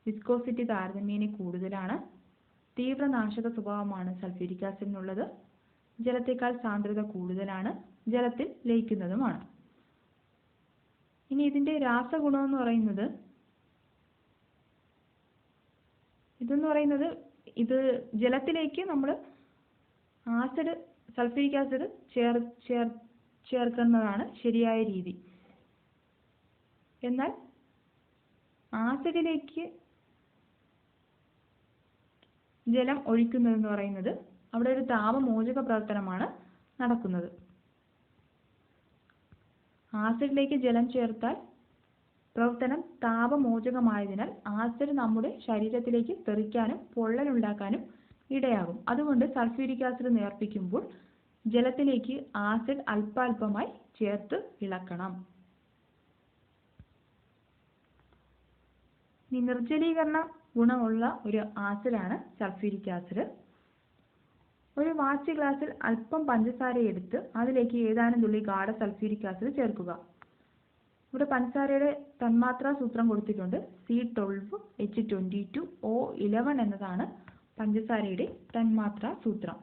വിസ്കോസിറ്റി താരതമ്യേന കൂടുതലാണ്, തീവ്ര നാശക സ്വഭാവമാണ് സൾഫ്യൂരിക് ആസിഡിനുള്ളത്, ജലത്തേക്കാൾ സാന്ദ്രത കൂടുതലാണ്, ജലത്തിൽ ലയിക്കുന്നതുമാണ്. ഇനി ഇതിന്റെ രാസഗുണം എന്ന് പറയുന്നത് ഇത് ജലത്തിലേക്ക് നമ്മൾ സൾഫ്യൂരിക് ആസിഡ് ചേർക്കുന്നതാണ് ശരിയായ രീതി. എന്നാൽ ആസിഡിലേക്ക് ജലം ഒഴിക്കുന്നതെന്ന് പറയുന്നത് അവിടെ ഒരു താപമോചക പ്രവർത്തനമാണ് നടക്കുന്നത്. ആസിഡിലേക്ക് ജലം ചേർത്താൽ പ്രവർത്തനം താപമോചകമായതിനാൽ ആസിഡ് നമ്മുടെ ശരീരത്തിലേക്ക് തെറിക്കാനും പൊള്ളലുണ്ടാക്കാനും ഇടയാകും. അതുകൊണ്ട് സൾഫ്യൂരിക് ആസിഡ് നേർപ്പിക്കുമ്പോൾ ജലത്തിലേക്ക് ആസിഡ് അല്പാൽപമായി ചേർത്ത് ഇളക്കണം. ഇനി നിർജ്ജലീകരണ ഗുണമുള്ള ഒരു ആസിഡാണ് സൾഫ്യൂരിക് ആസിഡ്. ഒരു വാച്ച് ഗ്ലാസ്സിൽ അല്പം പഞ്ചസാര എടുത്ത് അതിലേക്ക് ഏതാനും തുള്ളി ഗാഢ സൾഫ്യൂരിക് ആസിഡ് ചേർക്കുക. ഇവിടെ പഞ്ചസാരയുടെ തന്മാത്രാ സൂത്രം കൊടുത്തിട്ടുണ്ട്. C12H22O11 എന്നതാണ് പഞ്ചസാരയുടെ തന്മാത്രാ സൂത്രം.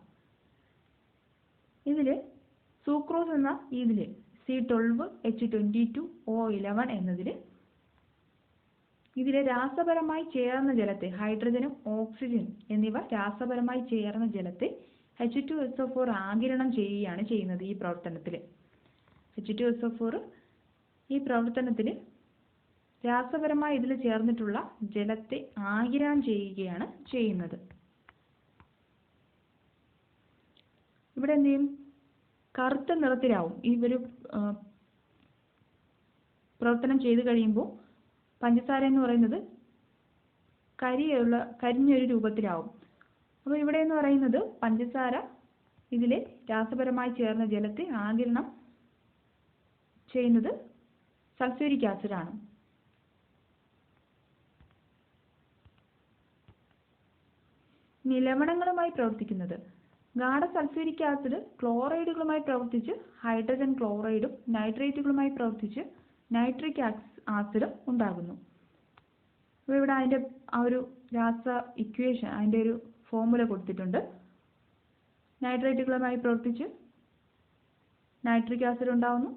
ഇതില് സൂക്രോസ് എന്ന ഇതില് C12H22O11 എന്നതില് ഇതിലെ രാസപരമായി ചേർന്ന ജലത്തെ, ഹൈഡ്രജനും ഓക്സിജൻ എന്നിവ രാസപരമായി ചേർന്ന ജലത്തെ H2SO4 ആഗിരണം ചെയ്യുകയാണ് ചെയ്യുന്നത്. ഈ പ്രവർത്തനത്തിൽ H2SO4 ഈ പ്രവർത്തനത്തിൽ രാസപരമായി ഇതിൽ ചേർന്നിട്ടുള്ള ജലത്തെ ആഗിരണം ചെയ്യുകയാണ് ചെയ്യുന്നത്. ഇവിടെ എന്ത് ചെയ്യും? കറുത്ത നിറത്തിലാവും. ഈ ഒരു പ്രവർത്തനം ചെയ്തു കഴിയുമ്പോൾ പഞ്ചസാര എന്ന് പറയുന്നത് കരിഞ്ഞൊരു രൂപത്തിലാവും. അപ്പോൾ ഇവിടെ എന്ന് പറയുന്നത് പഞ്ചസാര ഇതിലെ രാസപരമായി ചേർന്ന ജലത്തെ ആഗിരണം ചെയ്യുന്നത് സൾഫ്യൂരിക് ആസിഡ് ആണ്. ഇനി ലവണങ്ങളുമായി പ്രവർത്തിക്കുന്നത്. ഗാഢ സൾഫ്യൂരിക് ആസിഡ് ക്ലോറൈഡുകളുമായി പ്രവർത്തിച്ച് ഹൈഡ്രജൻ ക്ലോറൈഡും നൈട്രേറ്റുകളുമായി പ്രവർത്തിച്ച് നൈട്രിക് ആസിഡും ഉണ്ടാകുന്നു. അപ്പോൾ ഇവിടെ അതിൻ്റെ ആ ഒരു രാസ ഇക്വേഷൻ, അതിൻ്റെ ഒരു ഫോർമുല കൊടുത്തിട്ടുണ്ട്. നൈട്രേറ്റുകളുമായി പ്രവർത്തിച്ച് നൈട്രിക് ആസിഡ് ഉണ്ടാകുന്നു.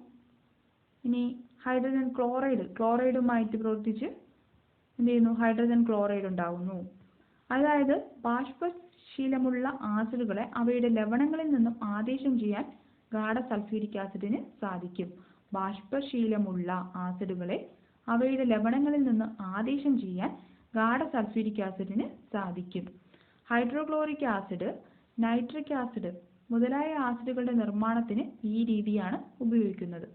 ഇനി ഹൈഡ്രജൻ ക്ലോറൈഡുമായിട്ട് പ്രവർത്തിച്ച് എന്ത് ചെയ്യുന്നു? ഹൈഡ്രജൻ ക്ലോറൈഡ് ഉണ്ടാകുന്നു. അതായത് ബാഷ്പശീലമുള്ള ആസിഡുകളെ അവയുടെ ലവണങ്ങളിൽ നിന്നും ആദേശം ചെയ്യാൻ ഗാഢ സൾഫ്യൂരിക് ആസിഡിന് സാധിക്കും. ബാഷ്പശീലമുള്ള ആസിഡുകളെ അവയുടെ ലവണങ്ങളിൽ നിന്ന് ആദേശം ചെയ്യാൻ ഗാഢ സൾഫ്യൂരിക് ആസിഡിന് സാധിക്കും. ഹൈഡ്രോക്ലോറിക് ആസിഡ്, നൈട്രിക് ആസിഡ് മുതലായ ആസിഡുകളുടെ നിർമ്മാണത്തിന് ഈ രീതിയാണ് ഉപയോഗിക്കുന്നത്.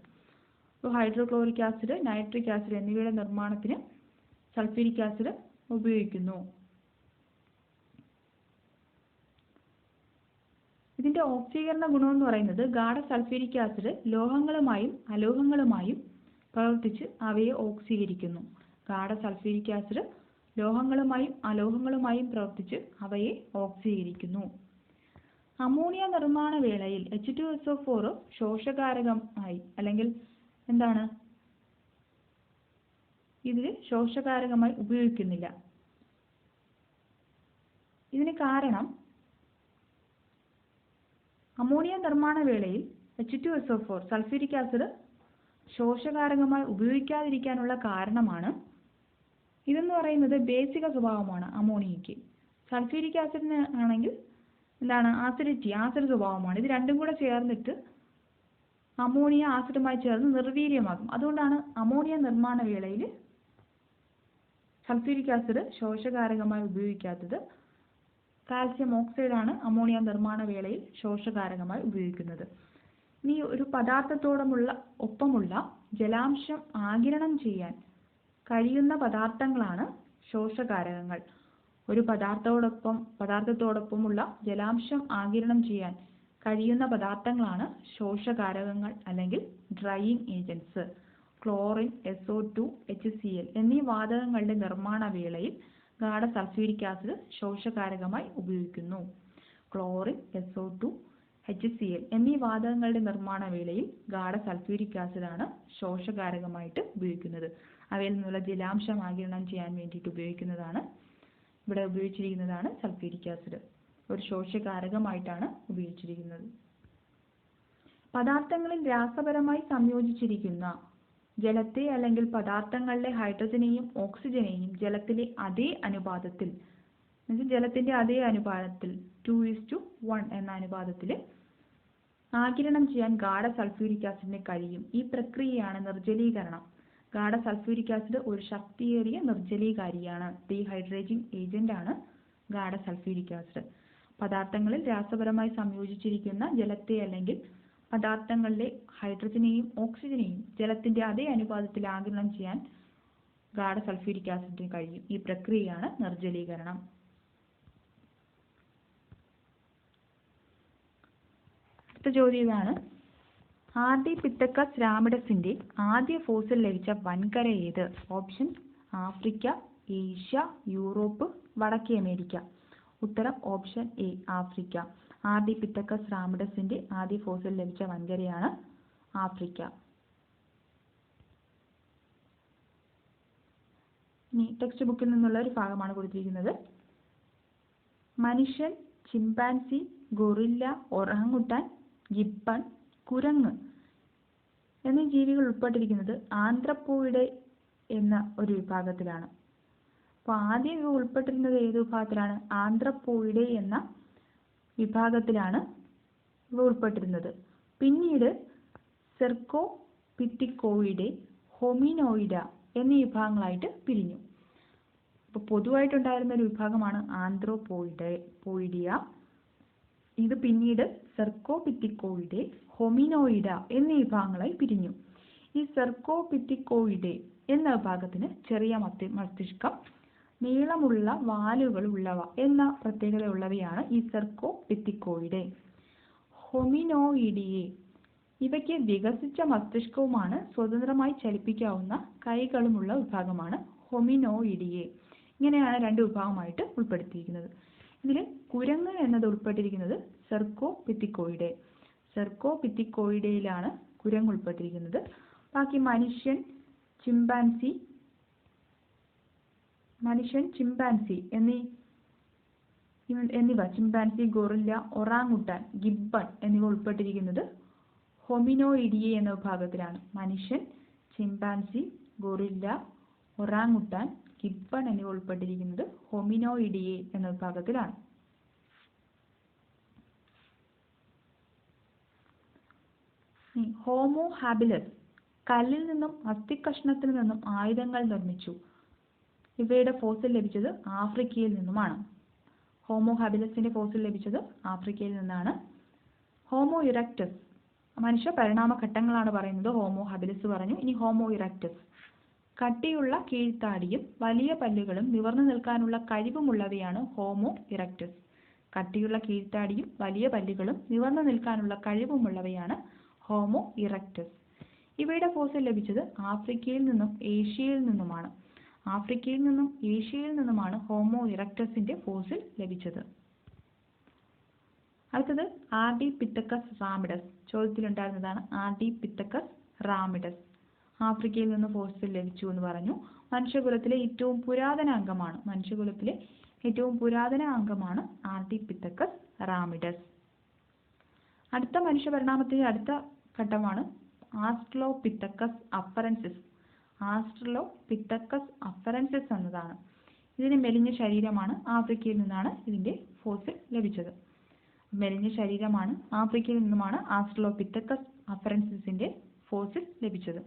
അപ്പോൾ ഹൈഡ്രോക്ലോറിക് ആസിഡ്, നൈട്രിക് ആസിഡ് എന്നിവയുടെ നിർമ്മാണത്തിന് സൾഫ്യൂരിക് ആസിഡ് ഉപയോഗിക്കുന്നു. ഇതിന്റെ ഓക്സീകരണ ഗുണം എന്ന് പറയുന്നത് ഗാഢ സൾഫ്യൂരിക് ആസിഡ് ലോഹങ്ങളുമായും അലോഹങ്ങളുമായും പ്രവർത്തിച്ച് അവയെ ഓക്സീകരിക്കുന്നു. ഗാഢ സൾഫ്യൂരിക് ആസിഡ് ലോഹങ്ങളുമായും അലോഹങ്ങളുമായും പ്രവർത്തിച്ച് അവയെ ഓക്സീകരിക്കുന്നു. അമോണിയ നിർമ്മാണ വേളയിൽ H2SO4 ശോഷകാരകമായി അല്ലെങ്കിൽ എന്താണ് ഇതിൽ ശോഷകാരകമായി ഉപയോഗിക്കുന്നില്ല. ഇതിന് കാരണം അമോണിയ നിർമ്മാണ വേളയിൽ H2SO4 സൾഫ്യൂരിക് ആസിഡ് ശോഷകാരകമായി ഉപയോഗിക്കാതിരിക്കാനുള്ള കാരണമാണ് ഇതെന്ന് പറയുന്നത് ബേസിക സ്വഭാവമാണ് അമോണിയയ്ക്ക്. സൾഫ്യൂരിക് ആസിഡിന് ആണെങ്കിൽ എന്താണ് ആസിഡ് സ്വഭാവമാണ്. ഇത് രണ്ടും കൂടെ ചേർന്നിട്ട് അമോണിയ ആസിഡുമായി ചേർന്ന് നിർവീര്യമാകും. അതുകൊണ്ടാണ് അമോണിയ നിർമ്മാണ വേളയിൽ സൾഫ്യൂരിക് ആസിഡ് ശോഷകാരകമായി ഉപയോഗിക്കാത്തത്. കാൽസ്യം ഓക്സൈഡ് ആണ് അമോണിയ നിർമ്മാണ വേളയിൽ ശോഷകാരകമായി ഉപയോഗിക്കുന്നത്. ഇനി ഒരു ഒപ്പമുള്ള ജലാംശം ആഗിരണം ചെയ്യാൻ കഴിയുന്ന പദാർത്ഥങ്ങളാണ് ശോഷകാരകങ്ങൾ. ഒരു പദാർത്ഥത്തോടൊപ്പമുള്ള ജലാംശം ആഗിരണം ചെയ്യാൻ കഴിയുന്ന പദാർത്ഥങ്ങളാണ് ശോഷകാരകങ്ങൾ അല്ലെങ്കിൽ drying agents. Chlorine, SO2, HCl എന്നീ വാതകങ്ങളുടെ നിർമ്മാണ വേളയിൽ ഗാഢ സൾഫ്യൂരിക് ആസിഡ് ശോഷകാരകമായി ഉപയോഗിക്കുന്നു. ക്ലോറിൻ, SO2, HCl എന്നീ വാതകങ്ങളുടെ നിർമ്മാണ വേളയിൽ ഗാഢ സൾഫ്യൂരിക് ആസിഡ് ആണ് ശോഷകാരകമായിട്ട് ഉപയോഗിക്കുന്നത്. അവയിൽ നിന്നുള്ള ജലാംശം ആഗിരണം ചെയ്യാൻ വേണ്ടിയിട്ട് ഇവിടെ ഉപയോഗിച്ചിരിക്കുന്നതാണ് സൾഫ്യൂരിക് ആസിഡ്. ഒരു ശോഷകാരകമായിട്ടാണ് ഉപയോഗിച്ചിരിക്കുന്നത്. പദാർത്ഥങ്ങളിൽ രാസപരമായി സംയോജിച്ചിരിക്കുന്ന ജലത്തെ അല്ലെങ്കിൽ പദാർത്ഥങ്ങളിലെ ഹൈഡ്രജനെയും ഓക്സിജനെയും ജലത്തിന്റെ അതേ അനുപാതത്തിൽ 2:1 എന്ന അനുപാതത്തിൽ ആഗിരണം ചെയ്യാൻ ഗാഢ സൾഫ്യൂരിക് ആസിഡിന് കഴിയും. ഈ പ്രക്രിയയാണ് നിർജ്ജലീകരണം. ഗാഢ സൾഫ്യൂരിക് ആസിഡ് ഒരു ശക്തിയേറിയ നിർജ്ജലീകാരിയാണ്. ഡീഹൈഡ്രേറ്റിംഗ് ഏജന്റ് ആണ് ഗാഢ സൾഫ്യൂരിക് ആസിഡ്. പദാർത്ഥങ്ങളിൽ രാസപരമായി സംയോജിച്ചിരിക്കുന്ന ജലത്തെ അല്ലെങ്കിൽ പദാർത്ഥങ്ങളിലെ ഹൈഡ്രജനെയും ഓക്സിജനെയും ജലത്തിന്റെ അതേ അനുപാതത്തിൽ ആഗിരണം ചെയ്യാൻ ഗാഢ സൾഫ്യൂരിക് ആസിഡിന് കഴിയും. ഈ പ്രക്രിയയാണ് നിർജ്ജലീകരണം. അടുത്ത ചോദ്യം ഇതാണ്. ആർഡിപിത്തക്കസ് രാമിഡസിന്റെ ആദ്യ ഫോസിൽ ലഭിച്ച വൻകര ഏത്? ഓപ്ഷൻ: ആഫ്രിക്ക, ഏഷ്യ, യൂറോപ്പ്, വടക്കേ അമേരിക്ക. ഉത്തരം ഓപ്ഷൻ എ, ആഫ്രിക്ക. ആർഡിപിത്തക്കസ് രാമിഡസിന്റെ ആദ്യ ഫോസിൽ ലഭിച്ച വൻകരയാണ് ആഫ്രിക്ക. ഇനി ടെക്സ്റ്റ് ബുക്കിൽ നിന്നുള്ള ഒരു ഭാഗമാണ് കൊടുത്തിരിക്കുന്നത്. മനുഷ്യൻ, ചിമ്പാൻസി, ഗൊറില്ല, ഒറാങ്ങുട്ടാൻ, ഗിബ്ബൺ, കുരങ്ങ് എന്നീ ജീവികൾ ഉൾപ്പെട്ടിരിക്കുന്നത് ആന്ത്രപ്പോയിഡേ എന്ന ഒരു വിഭാഗത്തിലാണ്. അപ്പോൾ ആദ്യം ഇവ ഉൾപ്പെട്ടിരുന്നത് ഏത് വിഭാഗത്തിലാണ്? ആന്ത്രപ്പോയിഡേ എന്ന വിഭാഗത്തിലാണ് ഇവ ഉൾപ്പെട്ടിരുന്നത്. പിന്നീട് സെർക്കോപിത്തിക്കോയിഡേ, ഹൊമിനോയിഡ എന്നീ വിഭാഗങ്ങളായിട്ട് പിരിഞ്ഞു. അപ്പോൾ പൊതുവായിട്ടുണ്ടായിരുന്ന ഒരു വിഭാഗമാണ് ആന്ത്രോപോയിഡിയ. ഇത് പിന്നീട് സെർക്കോപിത്തിക്കോയിഡേ, ഹൊമിനോയിഡ എന്നീ വിഭാഗങ്ങളായി പിരിഞ്ഞു. ഈ സെർക്കോപിത്തിക്കോയിഡേ എന്ന വിഭാഗത്തിന് ചെറിയ മസ്തിഷ്കം, നീളമുള്ള വാലുകൾ ഉള്ളവ എന്ന പ്രത്യേകതയുള്ളവയാണ് ഈ സെർക്കോപിത്തിക്കോയിഡേ. ഹൊമിനോയിഡിയെ ഇവയ്ക്ക് വികസിച്ച മസ്തിഷ്കവുമാണ് സ്വതന്ത്രമായി ചലിപ്പിക്കാവുന്ന കൈകളുമുള്ള വിഭാഗമാണ് ഹൊമിനോയിഡിയെ. ഇങ്ങനെയാണ് രണ്ട് വിഭാഗമായിട്ട് ഉൾപ്പെടുത്തിയിരിക്കുന്നത്. ഇതിൽ കുരങ്ങ് എന്നത് ഉൾപ്പെട്ടിരിക്കുന്നത് സെർക്കോപിത്തിക്കോയിഡയിലാണ് കുരങ്ങ് ഉൾപ്പെട്ടിരിക്കുന്നത്. ബാക്കി മനുഷ്യൻ, chimpanzee chimpanzee, guerrilla, orangutan, Gibbon എന്നിവ ഉൾപ്പെട്ടിരിക്കുന്നത് ഹൊമിനോയിഡിയെ എന്ന വിഭാഗത്തിലാണ്. മനുഷ്യൻ, ചിമ്പാൻസി, ഗൊറില്ല, ഒറാങ്ങുട്ടാൻ, ഗിബ്ബൺ എന്നിവ ഉൾപ്പെട്ടിരിക്കുന്നത് ഹൊമിനോയിഡിയെ എന്ന വിഭാഗത്തിലാണ്. ഹോമോ ഹാബിലസ് കല്ലിൽ നിന്നും അസ്ഥികഷ്ണത്തിൽ നിന്നും ആയുധങ്ങൾ നിർമ്മിച്ചു. ഇവയുടെ ഫോസിൽ ലഭിച്ചത് ആഫ്രിക്കയിൽ നിന്നുമാണ്. ഹോമോ ഹാബിലസിന്റെ ഫോസിൽ ലഭിച്ചത് ആഫ്രിക്കയിൽ നിന്നാണ്. ഹോമോ ഇറക്ടസ്, മനുഷ്യ പരിണാമ ഘട്ടങ്ങളാണ് പറയുന്നത്. ഹോമോ ഹാബിലസ് പറഞ്ഞു. ഇനി ഹോമോ ഇറക്ടസ്, കട്ടിയുള്ള കീഴ്ത്താടിയും വലിയ പല്ലുകളും നിവർന്നു നിൽക്കാനുള്ള കഴിവുമുള്ളവയാണ് ഹോമോ ഇറക്ടസ്. കട്ടിയുള്ള കീഴ്ത്താടിയും വലിയ പല്ലുകളും നിവർന്നു നിൽക്കാനുള്ള കഴിവുമുള്ളവയാണ് ഹോമോ ഇറക്ടസ്. ഇവയുടെ ഫോസിൽ ലഭിച്ചത് ആഫ്രിക്കയിൽ നിന്നും ഏഷ്യയിൽ നിന്നുമാണ്. ആഫ്രിക്കയിൽ നിന്നും ഏഷ്യയിൽ നിന്നുമാണ് ഹോമോ ഇറക്ടസിന്റെ ഫോസിൽ ലഭിച്ചത്. അടുത്തത് ആർഡിപിത്തക്കസ് റാമിഡസ്. ചോദ്യത്തിലുണ്ടായിരുന്നതാണ് ആർഡിപിത്തക്കസ് റാമിഡസ്. ആഫ്രിക്കയിൽ നിന്ന് ഫോസിൽ ലഭിച്ചു എന്ന് പറഞ്ഞു. മനുഷ്യകുലത്തിലെ ഏറ്റവും പുരാതന അംഗമാണ്. മനുഷ്യകുലത്തിലെ ഏറ്റവും പുരാതന അംഗമാണ് ആർഡിപിത്തക്കസ് റാമിഡസ്. അടുത്ത മനുഷ്യ പരിണാമത്തിന്റെ അടുത്ത ഘട്ടമാണ് ആസ്ട്രലോപിത്തക്കസ് അഫറൻസിസ്. ആസ്ട്രലോപിത്തക്കസ് അഫറൻസിസ് എന്നതാണ്. ഇതിന് മെലിഞ്ഞ ശരീരമാണ്. ആഫ്രിക്കയിൽ നിന്നാണ് ഇതിന്റെ ഫോസിൽ ലഭിച്ചത്. മെലിഞ്ഞ ശരീരമാണ്. ആഫ്രിക്കയിൽ നിന്നുമാണ് ആസ്ട്രലോപിത്തക്കസ് അഫറൻസിസിന്റെ ഫോസിൽ ലഭിച്ചത്.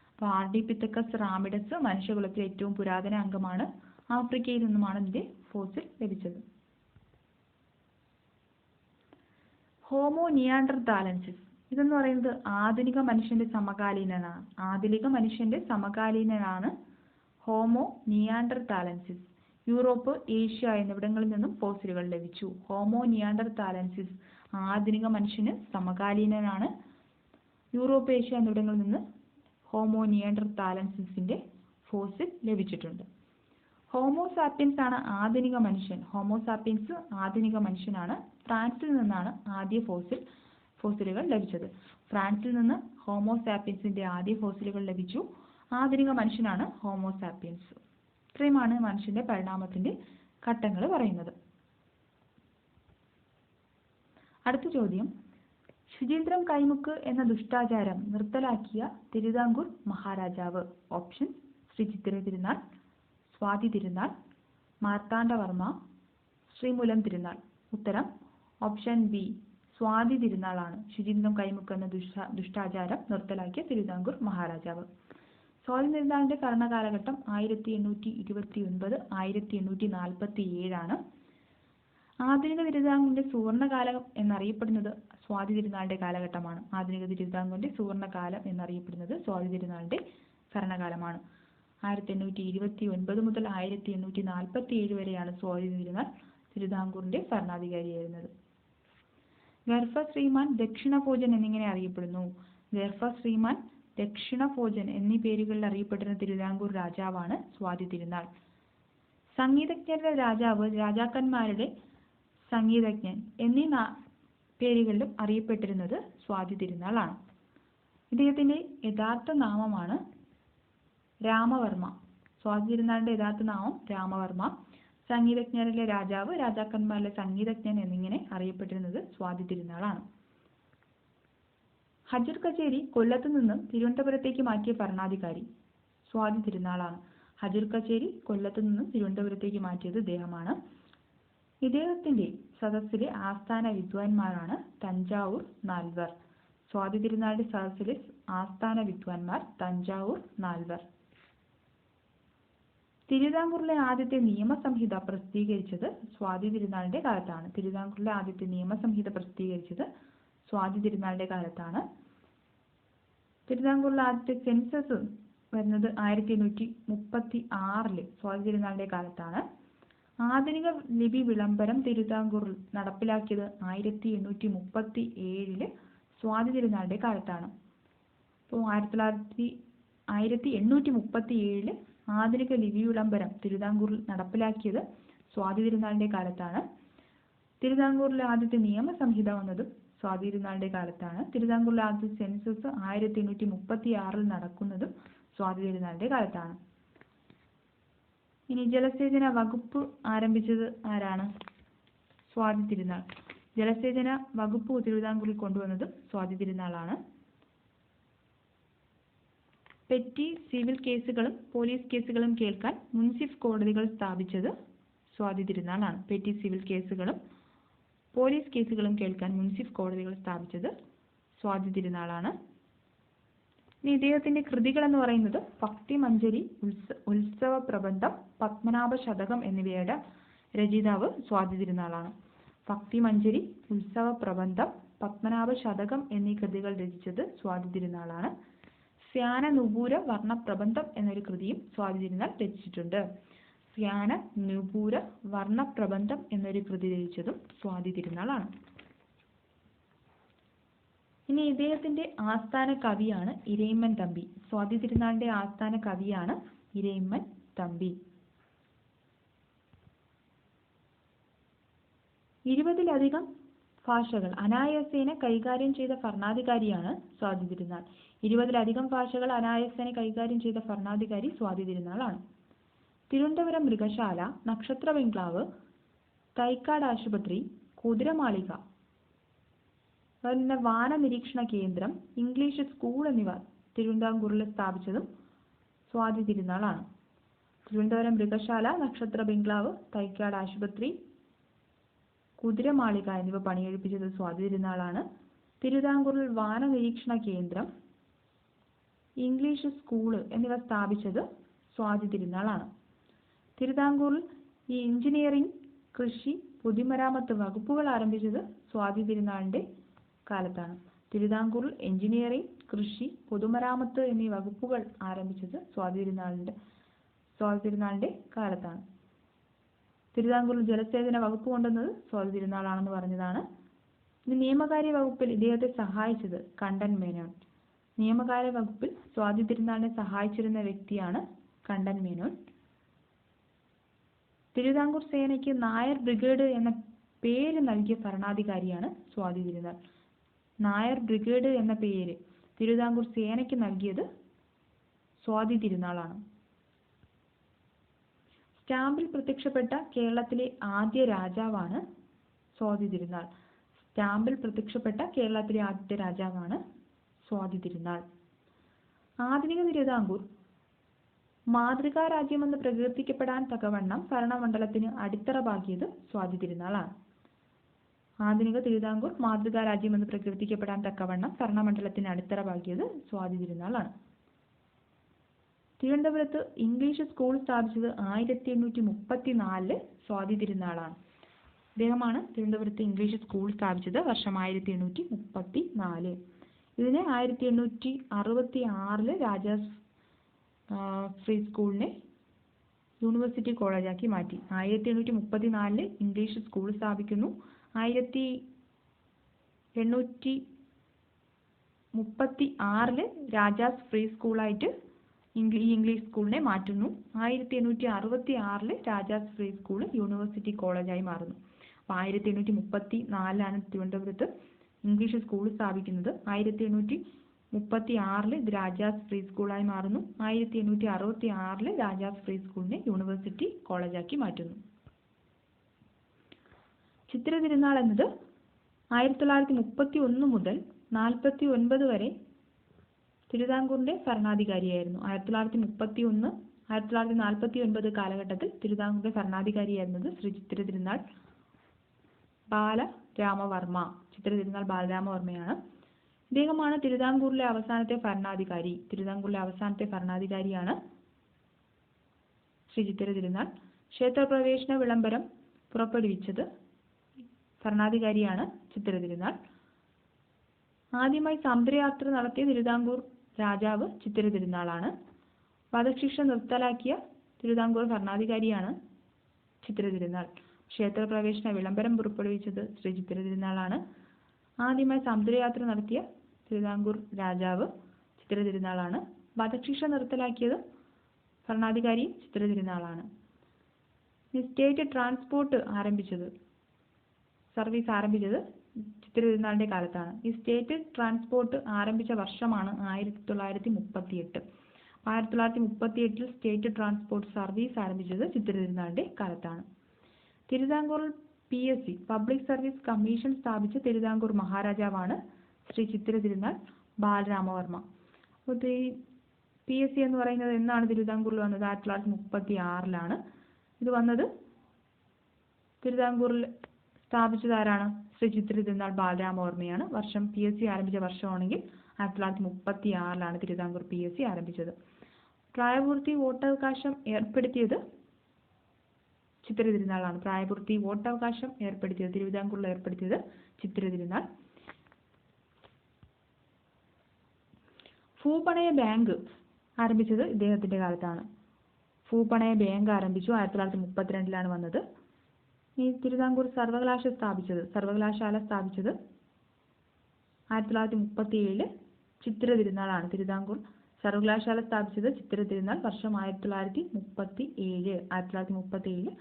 അപ്പോൾ ആർഡിപിത്തക്കസ് റാമിഡസ് മനുഷ്യകുലത്തിലെ ഏറ്റവും പുരാതന അംഗമാണ്. ആഫ്രിക്കയിൽ നിന്നുമാണ് ഇതിന്റെ ഫോസിൽ ലഭിച്ചത്. ഹോമോ നിയാൻഡർതാലൻസിസ്, ഇതെന്ന് പറയുന്നത് ആധുനിക മനുഷ്യന്റെ സമകാലീനനാണ്. ആധുനിക മനുഷ്യന്റെ സമകാലീനനാണ് ഹോമോ നിയാൻഡർതാലൻസിസ്. യൂറോപ്പ്, ഏഷ്യ എന്നിവിടങ്ങളിൽ നിന്നും ഫോസിലുകൾ ലഭിച്ചു. ഹോമോ നിയാൻഡർതാലൻസിസ് ആധുനിക മനുഷ്യന് സമകാലീനനാണ്. യൂറോപ്പ്, ഏഷ്യ എന്നിവിടങ്ങളിൽ നിന്ന് ഹോമോ നിയാൻഡർതാലൻസിസിന്റെ ഫോസിൽ ലഭിച്ചിട്ടുണ്ട്. ഹോമോ സാപ്പിയൻസ് ആണ് ആധുനിക മനുഷ്യൻ. ഹോമോ സാപ്പിയൻസ് ആധുനിക മനുഷ്യനാണ്. ഫ്രാൻസിൽ നിന്നാണ് ആദ്യ ഫോസിലുകൾ ലഭിച്ചത്. ഫ്രാൻസിൽ നിന്ന് ഹോമോ സാപ്പിയൻസിന്റെ ആദ്യ ഫോസിലുകൾ ലഭിച്ചു. ആധുനിക മനുഷ്യനാണ് ഹോമോ സാപ്പിയൻസ്. ഇത്രയുമാണ് മനുഷ്യന്റെ പരിണാമത്തിന്റെ ഘട്ടങ്ങൾ പറയുന്നത്. അടുത്ത ചോദ്യം, ശുചീന്ദ്രം കൈമുക്ക് എന്ന ദുഷ്ടാചാരം നിർത്തലാക്കിയ തിരുവിതാംകൂർ മഹാരാജാവ്. ഓപ്ഷൻ: ശ്രീ ചിത്തിര തിരുനാൾ, സ്വാതി തിരുനാൾ, മാർത്താണ്ഡവർമ്മ, ശ്രീമൂലം തിരുനാൾ. ഉത്തരം ഓപ്ഷൻ ബി, സ്വാതി തിരുനാളാണ്. ശുചീന്ദ്രം കൈമുക്ക് എന്ന ദുഷ്ടാചാരം നിർത്തലാക്കിയ തിരുവിതാംകൂർ മഹാരാജാവ്. സ്വാതി തിരുനാളിന്റെ ഭരണകാലഘട്ടം 1829 1847 ആണ്. ആധുനിക തിരുവിതാംകൂറിന്റെ സുവർണകാലം എന്നറിയപ്പെടുന്നത് സ്വാതി തിരുനാളിന്റെ കാലഘട്ടമാണ്. ആധുനിക തിരുവിതാംകൂറിന്റെ സുവർണകാലം എന്നറിയപ്പെടുന്നത് സ്വാതി തിരുനാളിന്റെ ഭരണകാലമാണ്. 1829 മുതൽ 1847 വരെയാണ് സ്വാതി തിരുനാൾ തിരുവിതാംകൂറിന്റെ ഭരണാധികാരിയായിരുന്നത്. ഗർഭ ശ്രീമാൻ, ദക്ഷിണ ഭോജൻ എന്നിങ്ങനെ അറിയപ്പെടുന്നു. ഗർഭ ശ്രീമാൻ, ദക്ഷിണ ഭോജൻ എന്നീ പേരുകളിൽ അറിയപ്പെടുന്ന തിരുവിതാംകൂർ രാജാവാണ് സ്വാതി തിരുനാൾ. സംഗീതജ്ഞരുടെ രാജാവ്, രാജാക്കന്മാരുടെ സംഗീതജ്ഞൻ എന്നീ പേരുകളിലും അറിയപ്പെട്ടിരുന്നത് സ്വാതി തിരുനാളാണ്. ഇദ്ദേഹത്തിന്റെ യഥാർത്ഥ നാമമാണ് രാമവർമ്മ. സ്വാതി തിരുനാളിന്റെ യഥാർത്ഥ നാമം രാമവർമ്മ. സംഗീതജ്ഞരിലെ രാജാവ്, രാജാക്കന്മാരിലെ സംഗീതജ്ഞൻ എന്നിങ്ങനെ അറിയപ്പെട്ടിരുന്നത് സ്വാതി തിരുനാളാണ്. ഹജൂർ കച്ചേരി കൊല്ലത്ത് നിന്ന് തിരുവനന്തപുരത്തേക്ക് മാറ്റിയ ഭരണാധികാരി സ്വാതി തിരുനാളാണ്. ഹജൂർ കച്ചേരി കൊല്ലത്ത് നിന്നും തിരുവനന്തപുരത്തേക്ക് മാറ്റിയത് ഇദ്ദേഹമാണ്. ഇദ്ദേഹത്തിന്റെ സദസ്സിലെ ആസ്ഥാന വിദ്വാൻമാരാണ് തഞ്ചാവൂർ നാൽവർ. സ്വാതി തിരുനാളിന്റെ സദസ്സിലെ ആസ്ഥാന വിദ്വാൻമാർ തഞ്ചാവൂർ നാൽവർ. തിരുവിതാംകൂറിലെ ആദ്യത്തെ നിയമസംഹിത പ്രസിദ്ധീകരിച്ചത് സ്വാതി തിരുനാളിന്റെ കാലത്താണ്. തിരുവിതാംകൂറിലെ ആദ്യത്തെ നിയമസംഹിത പ്രസിദ്ധീകരിച്ചത് സ്വാതി തിരുനാളിന്റെ കാലത്താണ്. തിരുവിതാംകൂറിലെ ആദ്യത്തെ സെൻസസ് വരുന്നത് 1836 സ്വാതി തിരുനാളിന്റെ കാലത്താണ്. ആധുനിക ലിപി വിളംബരം തിരുവിതാംകൂറിൽ നടപ്പിലാക്കിയത് 1837 സ്വാതി തിരുനാളിന്റെ കാലത്താണ്. അപ്പോൾ 1837 ആധുനിക ലിപി വിളംബരം തിരുവിതാംകൂറിൽ നടപ്പിലാക്കിയത് സ്വാതി തിരുനാളിന്റെ കാലത്താണ്. തിരുവിതാംകൂറിലെ ആദ്യത്തെ നിയമസംഹിത വന്നതും സ്വാതി തിരുനാളിന്റെ കാലത്താണ്. തിരുവിതാംകൂറിലെ ആദ്യത്തെ സെൻസസ് 1836 നടക്കുന്നതും സ്വാതി തിരുനാളിന്റെ കാലത്താണ്. ഇനി ജലസേചന വകുപ്പ് ആരംഭിച്ചത് ആരാണ്? സ്വാതി തിരുനാൾ. ജലസേചന വകുപ്പ് തിരുവിതാംകൂറിൽ കൊണ്ടുവന്നത് സ്വാതി തിരുനാളാണ്. പെറ്റി സിവിൽ കേസുകളും പോലീസ് കേസുകളും കേൾക്കാൻ മുൻസിഫ് കോടതികൾ സ്ഥാപിച്ചത് സ്വാതി തിരുനാളാണ്. പെറ്റി സിവിൽ കേസുകളും പോലീസ് കേസുകളും കേൾക്കാൻ മുൻസിഫ് കോടതികൾ സ്ഥാപിച്ചത് സ്വാതി തിരുനാളാണ്. ഇനി ഇദ്ദേഹത്തിന്റെ കൃതികൾ എന്ന് പറയുന്നത് ഭക്തിമഞ്ജരി, ഉത്സവ പ്രബന്ധം, പത്മനാഭ ശതകം രചയിതാവ് സ്വാതി തിരുനാളാണ്. ഭക്തിമഞ്ജരി, ഉത്സവ പ്രബന്ധം, പത്മനാഭ ശതകം എന്നീ കൃതികൾ രചിച്ചത് സ്വാതി തിരുനാളാണ്. സ്യാന നുപൂര വർണ്ണപ്രബന്ധം എന്നൊരു കൃതിയും സ്വാതി തിരുനാൾ രചിച്ചിട്ടുണ്ട്. സ്യാന നുപൂര വർണ്ണപ്രബന്ധം എന്നൊരു കൃതി രചിച്ചതും സ്വാതി തിരുനാളാണ്. ഇനി ഇദ്ദേഹത്തിന്റെ ആസ്ഥാന കവിയാണ് ഇരയിമ്മൻ തമ്പി. സ്വാതി തിരുനാളിന്റെ ആസ്ഥാന കവിയാണ് ഇരയിമ്മൻ തമ്പി. 20-ലധികം ഭാഷകൾ അനായാസേന കൈകാര്യം ചെയ്ത ഭരണാധികാരിയാണ് സ്വാതി തിരുനാൾ. 20-ലധികം ഭാഷകൾ അനായാസേന കൈകാര്യം ചെയ്ത ഭരണാധികാരി സ്വാതി തിരുനാളാണ്. തിരുവനന്തപുരം മൃഗശാല, നക്ഷത്ര ബംഗ്ലാവ്, തൈക്കാട് ആശുപത്രി, കുതിരമാളിക, വാന നിരീക്ഷണ കേന്ദ്രം, ഇംഗ്ലീഷ് സ്കൂൾ എന്നിവ തിരുവിതാംകൂറിൽ സ്ഥാപിച്ചതും സ്വാതി തിരുനാളാണ്. തിരുവനന്തപുരം മൃഗശാല, നക്ഷത്ര ബംഗ്ലാവ്, തൈക്കാട് ആശുപത്രി, കുതിരമാളിക എന്നിവ പണിയെഴുപ്പിച്ചത് സ്വാതി തിരുനാളാണ്. തിരുവിതാംകൂറിൽ വാന നിരീക്ഷണ കേന്ദ്രം, ഇംഗ്ലീഷ് സ്കൂൾ എന്നിവ സ്ഥാപിച്ചത് സ്വാതി തിരുനാളാണ്. തിരുവിതാംകൂറിൽ എഞ്ചിനീയറിംഗ്, കൃഷി, പൊതുമരാമത്ത് വകുപ്പുകൾ ആരംഭിച്ചത് സ്വാതി തിരുനാളിന്റെ കാലത്താണ്. തിരുവിതാംകൂറിൽ എഞ്ചിനീയറിംഗ്, കൃഷി, പൊതുമരാമത്ത് എന്നീ വകുപ്പുകൾ ആരംഭിച്ചത് സ്വാതി തിരുനാളിന്റെ കാലത്താണ്. തിരുവിതാംകൂറിൽ ജലസേചന വകുപ്പ് കൊണ്ടുവന്നത് സ്വാതി തിരുനാളാണെന്ന് പറഞ്ഞതാണ്. ഇനി നിയമകാര്യ വകുപ്പിൽ ഇദ്ദേഹത്തെ സഹായിച്ചത് കണ്ടൻ മേനോൻ. നിയമകാര്യ വകുപ്പിൽ സ്വാതി തിരുനാളിനെ സഹായിച്ചിരുന്ന വ്യക്തിയാണ് കണ്ടൻ മേനോൻ. തിരുവിതാംകൂർ സേനയ്ക്ക് നായർ ബ്രിഗേഡ് എന്ന പേര് നൽകിയ ഭരണാധികാരിയാണ് സ്വാതി തിരുനാൾ. നായർ ബ്രിഗേഡ് എന്ന പേര് തിരുവിതാംകൂർ സേനയ്ക്ക് നൽകിയത് സ്വാതി തിരുനാളാണ്. സ്റ്റാമ്പിൽ പ്രത്യക്ഷപ്പെട്ട കേരളത്തിലെ ആദ്യ രാജാവാണ് സ്വാതി തിരുനാൾ. സ്റ്റാമ്പിൽ പ്രത്യക്ഷപ്പെട്ട കേരളത്തിലെ ആദ്യത്തെ രാജാവാണ് സ്വാതി തിരുനാൾ. ആധുനിക തിരുവിതാംകൂർ മാതൃകാ രാജ്യമെന്ന് പ്രകീർത്തിക്കപ്പെടാൻ തക്കവണ്ണം ഭരണമണ്ഡലത്തിന് അടിത്തറ പാകിയത് സ്വാതി തിരുനാളാണ്. ആധുനിക തിരുവിതാംകൂർ മാതൃകാ രാജ്യമെന്ന് പ്രകീർത്തിക്കപ്പെടാൻ തക്കവണ്ണം ഭരണമണ്ഡലത്തിന് അടിത്തറ പാകിയത് സ്വാതി തിരുനാളാണ്. തിരുവനന്തപുരത്ത് ഇംഗ്ലീഷ് സ്കൂൾ സ്ഥാപിച്ചത് 1834 സ്വാതി തിരുനാളാണ്. ഇദ്ദേഹമാണ് തിരുവനന്തപുരത്ത് ഇംഗ്ലീഷ് സ്കൂൾ സ്ഥാപിച്ചത്. വർഷം 1834. ഇതിനെ 1866 രാജാസ് ഫ്രീ സ്കൂളിനെ യൂണിവേഴ്സിറ്റി കോളേജാക്കി മാറ്റി. 1834 ഇംഗ്ലീഷ് സ്കൂൾ സ്ഥാപിക്കുന്നു. 1836 രാജാസ് ഫ്രീ സ്കൂളായിട്ട് ഇംഗ്ലീഷ് സ്കൂളിനെ മാറ്റുന്നു. 1866 രാജാസ് ഫ്രീ സ്കൂൾ യൂണിവേഴ്സിറ്റി കോളേജായി മാറുന്നു. അപ്പോൾ 1834 തിരുവനന്തപുരത്ത് ഇംഗ്ലീഷ് സ്കൂൾ സ്ഥാപിക്കുന്നത്. 1836 ഇത് രാജാസ് ഫ്രീ സ്കൂളായി മാറുന്നു. 1866 രാജാസ് ഫ്രീ സ്കൂളിനെ യൂണിവേഴ്സിറ്റി കോളേജാക്കി മാറ്റുന്നു. ചിത്തിര തിരുനാൾ എന്നത് 1931 മുതൽ 1949 വരെ തിരുവിതാംകൂറിന്റെ ഭരണാധികാരിയായിരുന്നു. 1931-1949 കാലഘട്ടത്തിൽ തിരുവിതാംകൂറിന്റെ ഭരണാധികാരിയായിരുന്നത് ശ്രീ ചിത്തിര തിരുനാൾ ബാലരാമവർമ്മ. ചിത്തിര തിരുനാൾ ബാലരാമവർമ്മയാണ്. ഇദ്ദേഹമാണ് തിരുവിതാംകൂറിലെ അവസാനത്തെ ഭരണാധികാരി. തിരുവിതാംകൂറിലെ അവസാനത്തെ ഭരണാധികാരിയാണ് ശ്രീ ചിത്തിര തിരുനാൾ. ക്ഷേത്രപ്രവേശന വിളംബരം പുറപ്പെടുവിച്ചത് ഭരണാധികാരിയാണ് ചിത്തിര തിരുനാൾ. ആദ്യമായി സമുദ്രയാത്ര നടത്തിയ തിരുവിതാംകൂർ രാജാവ് ചിത്തിര തിരുനാളാണ്. വധശിക്ഷ നിർത്തലാക്കിയ തിരുവിതാംകൂർ ഭരണാധികാരിയാണ് ചിത്തിര തിരുനാൾ. ക്ഷേത്രപ്രവേശന വിളംബരം പുറപ്പെടുവിച്ചത് ശ്രീ ചിത്തിര തിരുനാളാണ്. ആദ്യമായി സമുദ്രയാത്ര നടത്തിയ തിരുവിതാംകൂർ രാജാവ് ചിത്തിര തിരുനാളാണ്. വധശിക്ഷ നിർത്തലാക്കിയത് ഭരണാധികാരി ചിത്തിര തിരുനാളാണ്. സ്റ്റേറ്റ് ട്രാൻസ്പോർട്ട് സർവീസ് ആരംഭിച്ചത് ചിത്തിര തിരുനാളിന്റെ കാലത്താണ്. ഈ സ്റ്റേറ്റ് ട്രാൻസ്പോർട്ട് ആരംഭിച്ച വർഷമാണ് 1938. 1938 സ്റ്റേറ്റ് ട്രാൻസ്പോർട്ട് സർവീസ് ആരംഭിച്ചത് ചിത്തിര തിരുനാളിന്റെ കാലത്താണ്. തിരുവിതാംകൂറിൽ PSC പബ്ലിക് സർവീസ് കമ്മീഷൻ സ്ഥാപിച്ച തിരുവിതാംകൂർ മഹാരാജാവാണ് ശ്രീ ചിത്തിര തിരുനാൾ ബാലരാമവർമ്മ. PSC എന്ന് പറയുന്നത് എന്നാണ് തിരുവിതാംകൂറിൽ വന്നത്? 1936 ഇത് വന്നത്. തിരുവിതാംകൂറിൽ സ്ഥാപിച്ചത് ആരാണ്? ശ്രീ ചിത്തിര തിരുനാൾ ബാലരാമവർമ്മയാണ്. വർഷം PSC ആരംഭിച്ച വർഷമാണെങ്കിൽ 1936 തിരുവിതാംകൂർ PSC ആരംഭിച്ചത്. പ്രായപൂർത്തി വോട്ടവകാശം ഏർപ്പെടുത്തിയത് ചിത്തിര തിരുനാളാണ്. പ്രായപൂർത്തി വോട്ടവകാശം ഏർപ്പെടുത്തിയത് തിരുവിതാംകൂറിൽ ഏർപ്പെടുത്തിയത് ചിത്തിര തിരുനാൾ. ഭൂപണയ ബാങ്ക് ആരംഭിച്ചത് ഇദ്ദേഹത്തിന്റെ കാലത്താണ്. ഭൂപണയ ബാങ്ക് ആരംഭിച്ചു 1932 വന്നത്. ഈ തിരുവിതാംകൂർ സർവകലാശാല സ്ഥാപിച്ചത് 1937 ചിത്തിര തിരുനാളാണ്. തിരുവിതാംകൂർ സർവകലാശാല സ്ഥാപിച്ചത് ചിത്തിര തിരുനാൾ. വർഷം 1937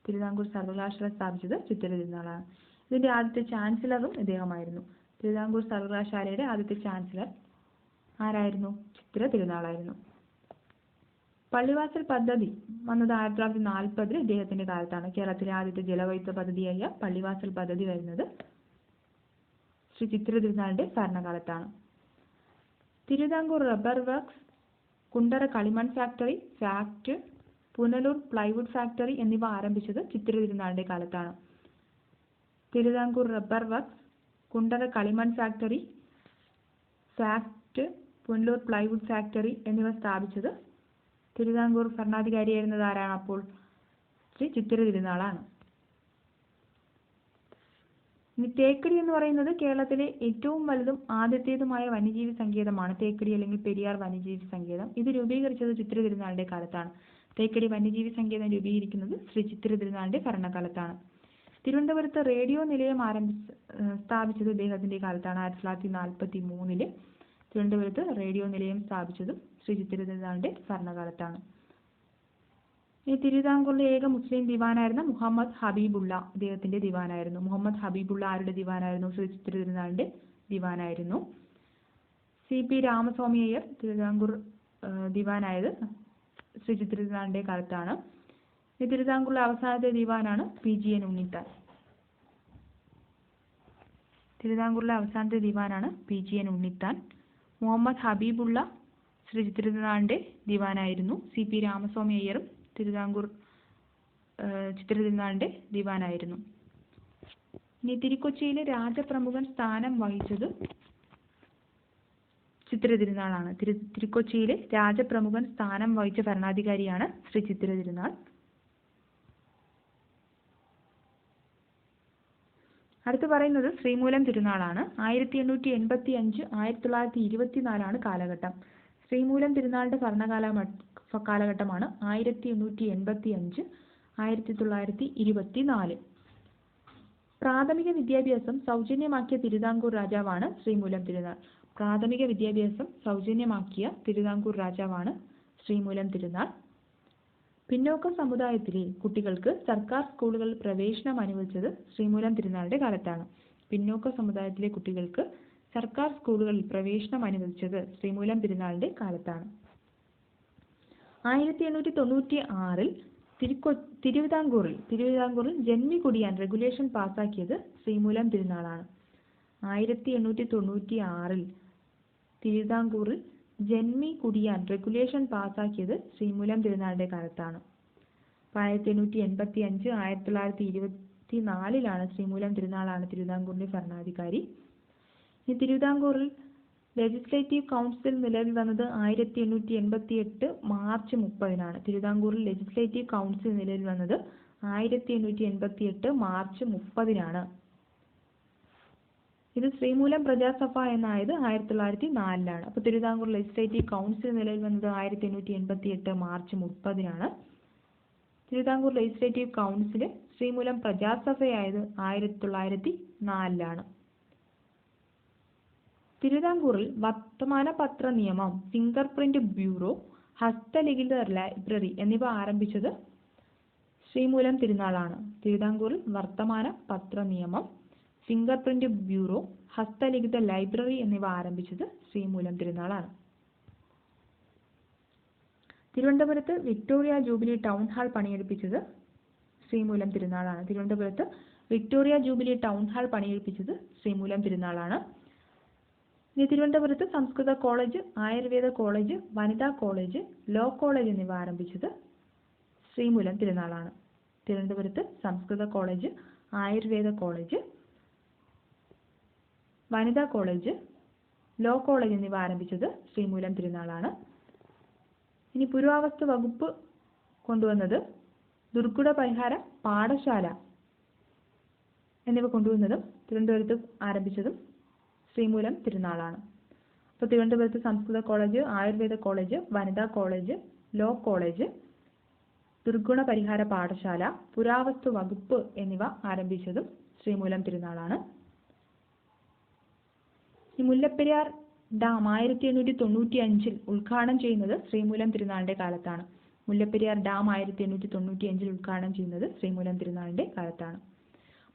തിരുവിതാംകൂർ സർവകലാശാല സ്ഥാപിച്ചത് ചിത്തിര തിരുനാളാണ്. ഇതിന്റെ ആദ്യത്തെ ചാൻസലറും ഇദ്ദേഹമായിരുന്നു. തിരുവിതാംകൂർ സർവകലാശാലയുടെ ആദ്യത്തെ ചാൻസലർ ആരായിരുന്നു? ചിത്തിര തിരുനാളായിരുന്നു. പള്ളിവാസൽ പദ്ധതി വന്നത് 1940 ഇദ്ദേഹത്തിന്റെ കാലത്താണ്. കേരളത്തിലെ ആദ്യത്തെ ജലവൈദ്യുത പദ്ധതിയായ പള്ളിവാസൽ പദ്ധതി വരുന്നത് ശ്രീ ചിത്തിര തിരുനാളിന്റെ ഭരണകാലത്താണ്. തിരുവിതാംകൂർ റബ്ബർ വർക്ക്സ്, കുണ്ടറ കളിമൺ ഫാക്ടറി, പുനലൂർ പ്ലൈവുഡ് ഫാക്ടറി എന്നിവ ആരംഭിച്ചത് ചിത്തിര തിരുനാളിന്റെ കാലത്താണ്. തിരുവിതാംകൂർ റബ്ബർ വർക്ക്സ്, കുണ്ടറ കളിമൺ ഫാക്ടറി, പുനലൂർ പ്ലൈവുഡ് ഫാക്ടറി എന്നിവ സ്ഥാപിച്ചത് തിരുവിതാംകൂർ ഭരണാധികാരിയായിരുന്നത് ആരാണ്? അപ്പോൾ ശ്രീ ചിത്തിര തിരുനാളാണ്. ഇനി തേക്കടി എന്ന് പറയുന്നത് കേരളത്തിലെ ഏറ്റവും വലുതും ആദ്യത്തേതുമായ വന്യജീവി സങ്കേതമാണ്. തേക്കടി അല്ലെങ്കിൽ പെരിയാർ വന്യജീവി സങ്കേതം. ഇത് രൂപീകരിച്ചത് ചിത്തിര തിരുനാളിന്റെ കാലത്താണ്. തേക്കടി വന്യജീവി സങ്കേതം രൂപീകരിക്കുന്നത് ശ്രീ ചിത്തിര തിരുനാളിന്റെ ഭരണകാലത്താണ്. തിരുവനന്തപുരത്ത് റേഡിയോ നിലയം സ്ഥാപിച്ചത് ഇദ്ദേഹത്തിന്റെ കാലത്താണ്. 1943 തിരുവനന്തപുരത്ത് റേഡിയോ നിലയം സ്ഥാപിച്ചതും ശ്രീ ചിത്തിര തിരുനാളിന്റെ ഭരണകാലത്താണ്. ഈ തിരുവിതാംകൂറിലെ ഏക മുസ്ലിം ദിവാനായിരുന്ന മുഹമ്മദ് ഹബീബുള്ള ഇദ്ദേഹത്തിന്റെ ദിവാനായിരുന്നു. മുഹമ്മദ് ഹബീബുള്ള ആരുടെ ദിവാനായിരുന്നു? ശ്രീ ചിത്തിര തിരുനാളിന്റെ ദിവാനായിരുന്നു. CP രാമസ്വാമി അയ്യർ തിരുവിതാംകൂർ ദിവാനായത് ശ്രീ ചിത്തിര തിരുനാളിന്റെ കാലത്താണ്. ഈ തിരുവിതാംകൂറിലെ അവസാനത്തെ ദിവാനാണ് PGN ഉണ്ണിത്താൻ. തിരുവിതാംകൂറിലെ അവസാനത്തെ ദിവാനാണ് PGN ഉണ്ണിത്താൻ. മുഹമ്മദ് ഹബീബുള്ള ശ്രീ ചിത്തിര തിരുനാളിന്റെ ദിവാനായിരുന്നു. CP രാമസ്വാമി അയ്യറും തിരുവിതാംകൂർ ചിത്തിര തിരുനാളിന്റെ ദിവാനായിരുന്നു. ഇനി തിരുക്കൊച്ചിയിലെ രാജപ്രമുഖൻ സ്ഥാനം വഹിച്ചത് ചിത്തിര തിരുനാളാണ്. തിരുക്കൊച്ചിയിലെ രാജപ്രമുഖൻ സ്ഥാനം വഹിച്ച ഭരണാധികാരിയാണ് ശ്രീ ചിത്തിര തിരുനാൾ. അടുത്ത് പറയുന്നത് ശ്രീമൂലം തിരുനാളാണ്. 1885 1924 കാലഘട്ടം. ശ്രീമൂലം തിരുനാളിന്റെ കാലഘട്ടമാണ് 1885 1924. പ്രാഥമിക വിദ്യാഭ്യാസം സൗജന്യമാക്കിയ തിരുവിതാംകൂർ രാജാവാണ് ശ്രീമൂലം തിരുനാൾ. പ്രാഥമിക വിദ്യാഭ്യാസം സൗജന്യമാക്കിയ തിരുവിതാംകൂർ രാജാവാണ് ശ്രീമൂലം തിരുനാൾ. പിന്നോക്ക സമുദായത്തിലെ കുട്ടികൾക്ക് സർക്കാർ സ്കൂളുകളിൽ പ്രവേശനം അനുവദിച്ചത് ശ്രീമൂലം തിരുനാളിന്റെ കാലത്താണ്. പിന്നോക്ക സമുദായത്തിലെ കുട്ടികൾക്ക് സർക്കാർ സ്കൂളുകളിൽ പ്രവേശനം അനുവദിച്ചത് ശ്രീമൂലം തിരുനാളിന്റെ കാലത്താണ്. 1896 തിരുവിതാംകൂറിൽ ജന്മി കുടിയാൻ റെഗുലേഷൻ പാസാക്കിയത് ശ്രീമൂലം തിരുനാളാണ്. 1896 തിരുവിതാംകൂറിൽ ജന്മി കുടിയാൻ റെഗുലേഷൻ പാസാക്കിയത് ശ്രീമൂലം തിരുനാളിന്റെ കാലത്താണ്. 1885 1924 ശ്രീമൂലം തിരുനാളാണ് തിരുവിതാംകൂറിന്റെ ഭരണാധികാരി. ഈ തിരുവിതാംകൂറിൽ ലെജിസ്ലേറ്റീവ് കൗൺസിൽ നിലവിൽ വന്നത് 1888 മാർച്ച് 30 തിരുവിതാംകൂറിൽ ലെജിസ്ലേറ്റീവ് കൗൺസിൽ നിലവിൽ വന്നത് 1888 മാർച്ച് 30 ഇത് ശ്രീമൂലം പ്രജാസഭ എന്നായത് 1904 അപ്പോൾ തിരുവിതാംകൂർ ലെജിസ്ലേറ്റീവ് കൗൺസിൽ നിലവിൽ വന്നത് 1888 March 30 Thiruvithamkoor legislative council Sreemoolam പ്രജാസഭയായത് 1904 തിരുവിതാംകൂറിൽ വർത്തമാന പത്ര നിയമം, ഫിംഗർ പ്രിന്റ് ബ്യൂറോ, ഹസ്തലിഖിത ലൈബ്രറി എന്നിവ ആരംഭിച്ചത് ശ്രീമൂലം തിരുനാളാണ്. തിരുവിതാംകൂറിൽ വർത്തമാന പത്ര നിയമം, ഫിംഗർ പ്രിന്റ് ബ്യൂറോ, ഹസ്തലിഖിത ലൈബ്രറി എന്നിവ ആരംഭിച്ചത് ശ്രീമൂലം തിരുനാളാണ്. തിരുവനന്തപുരത്ത് വിക്ടോറിയ ജൂബിലി ടൗൺ ഹാൾ പണിയെടുപ്പിച്ചത് ശ്രീമൂലം തിരുനാളാണ്. തിരുവനന്തപുരത്ത് വിക്ടോറിയ ജൂബിലി ടൗൺ ഹാൾ പണിയെടുപ്പിച്ചത് ശ്രീമൂലം തിരുനാളാണ്. ഇനി തിരുവനന്തപുരത്ത് സംസ്കൃത കോളേജ്, ആയുർവേദ കോളേജ്, വനിതാ കോളേജ്, ലോ കോളേജ് എന്നിവ ആരംഭിച്ചത് ശ്രീമൂലം തിരുനാളാണ്. തിരുവനന്തപുരത്ത് സംസ്കൃത കോളേജ്, ആയുർവേദ കോളേജ്, വനിതാ കോളേജ്, ലോ കോളേജ് എന്നിവ ആരംഭിച്ചത് ശ്രീമൂലം തിരുനാളാണ്. ഇനി പുരാവസ്തു വകുപ്പ് കൊണ്ടുവന്നത് ദുർഘട പരിഹാര പാഠശാല എന്നിവ കൊണ്ടുവന്നതും തിരുവനന്തപുരത്ത് ആരംഭിച്ചതും ശ്രീമൂലം തിരുനാളാണ്. അപ്പോൾ തിരുവനന്തപുരത്ത് സംസ്കൃത കോളേജ്, ആയുർവേദ കോളേജ്, വനിതാ കോളേജ്, ലോ കോളേജ്, ദുർഗുണ പരിഹാര പാഠശാല, പുരാവസ്തു വകുപ്പ് എന്നിവ ആരംഭിച്ചതും ശ്രീമൂലം തിരുനാളാണ്. ഈ മുല്ലപ്പെരിയാർ ഡാം 1895 ഉദ്ഘാടനം ചെയ്യുന്നത് ശ്രീമൂലം തിരുനാളിന്റെ കാലത്താണ്. മുല്ലപ്പെരിയാർ ഡാം 1895 ഉദ്ഘാടനം ചെയ്യുന്നത് ശ്രീമൂലം തിരുനാളിന്റെ കാലത്താണ്.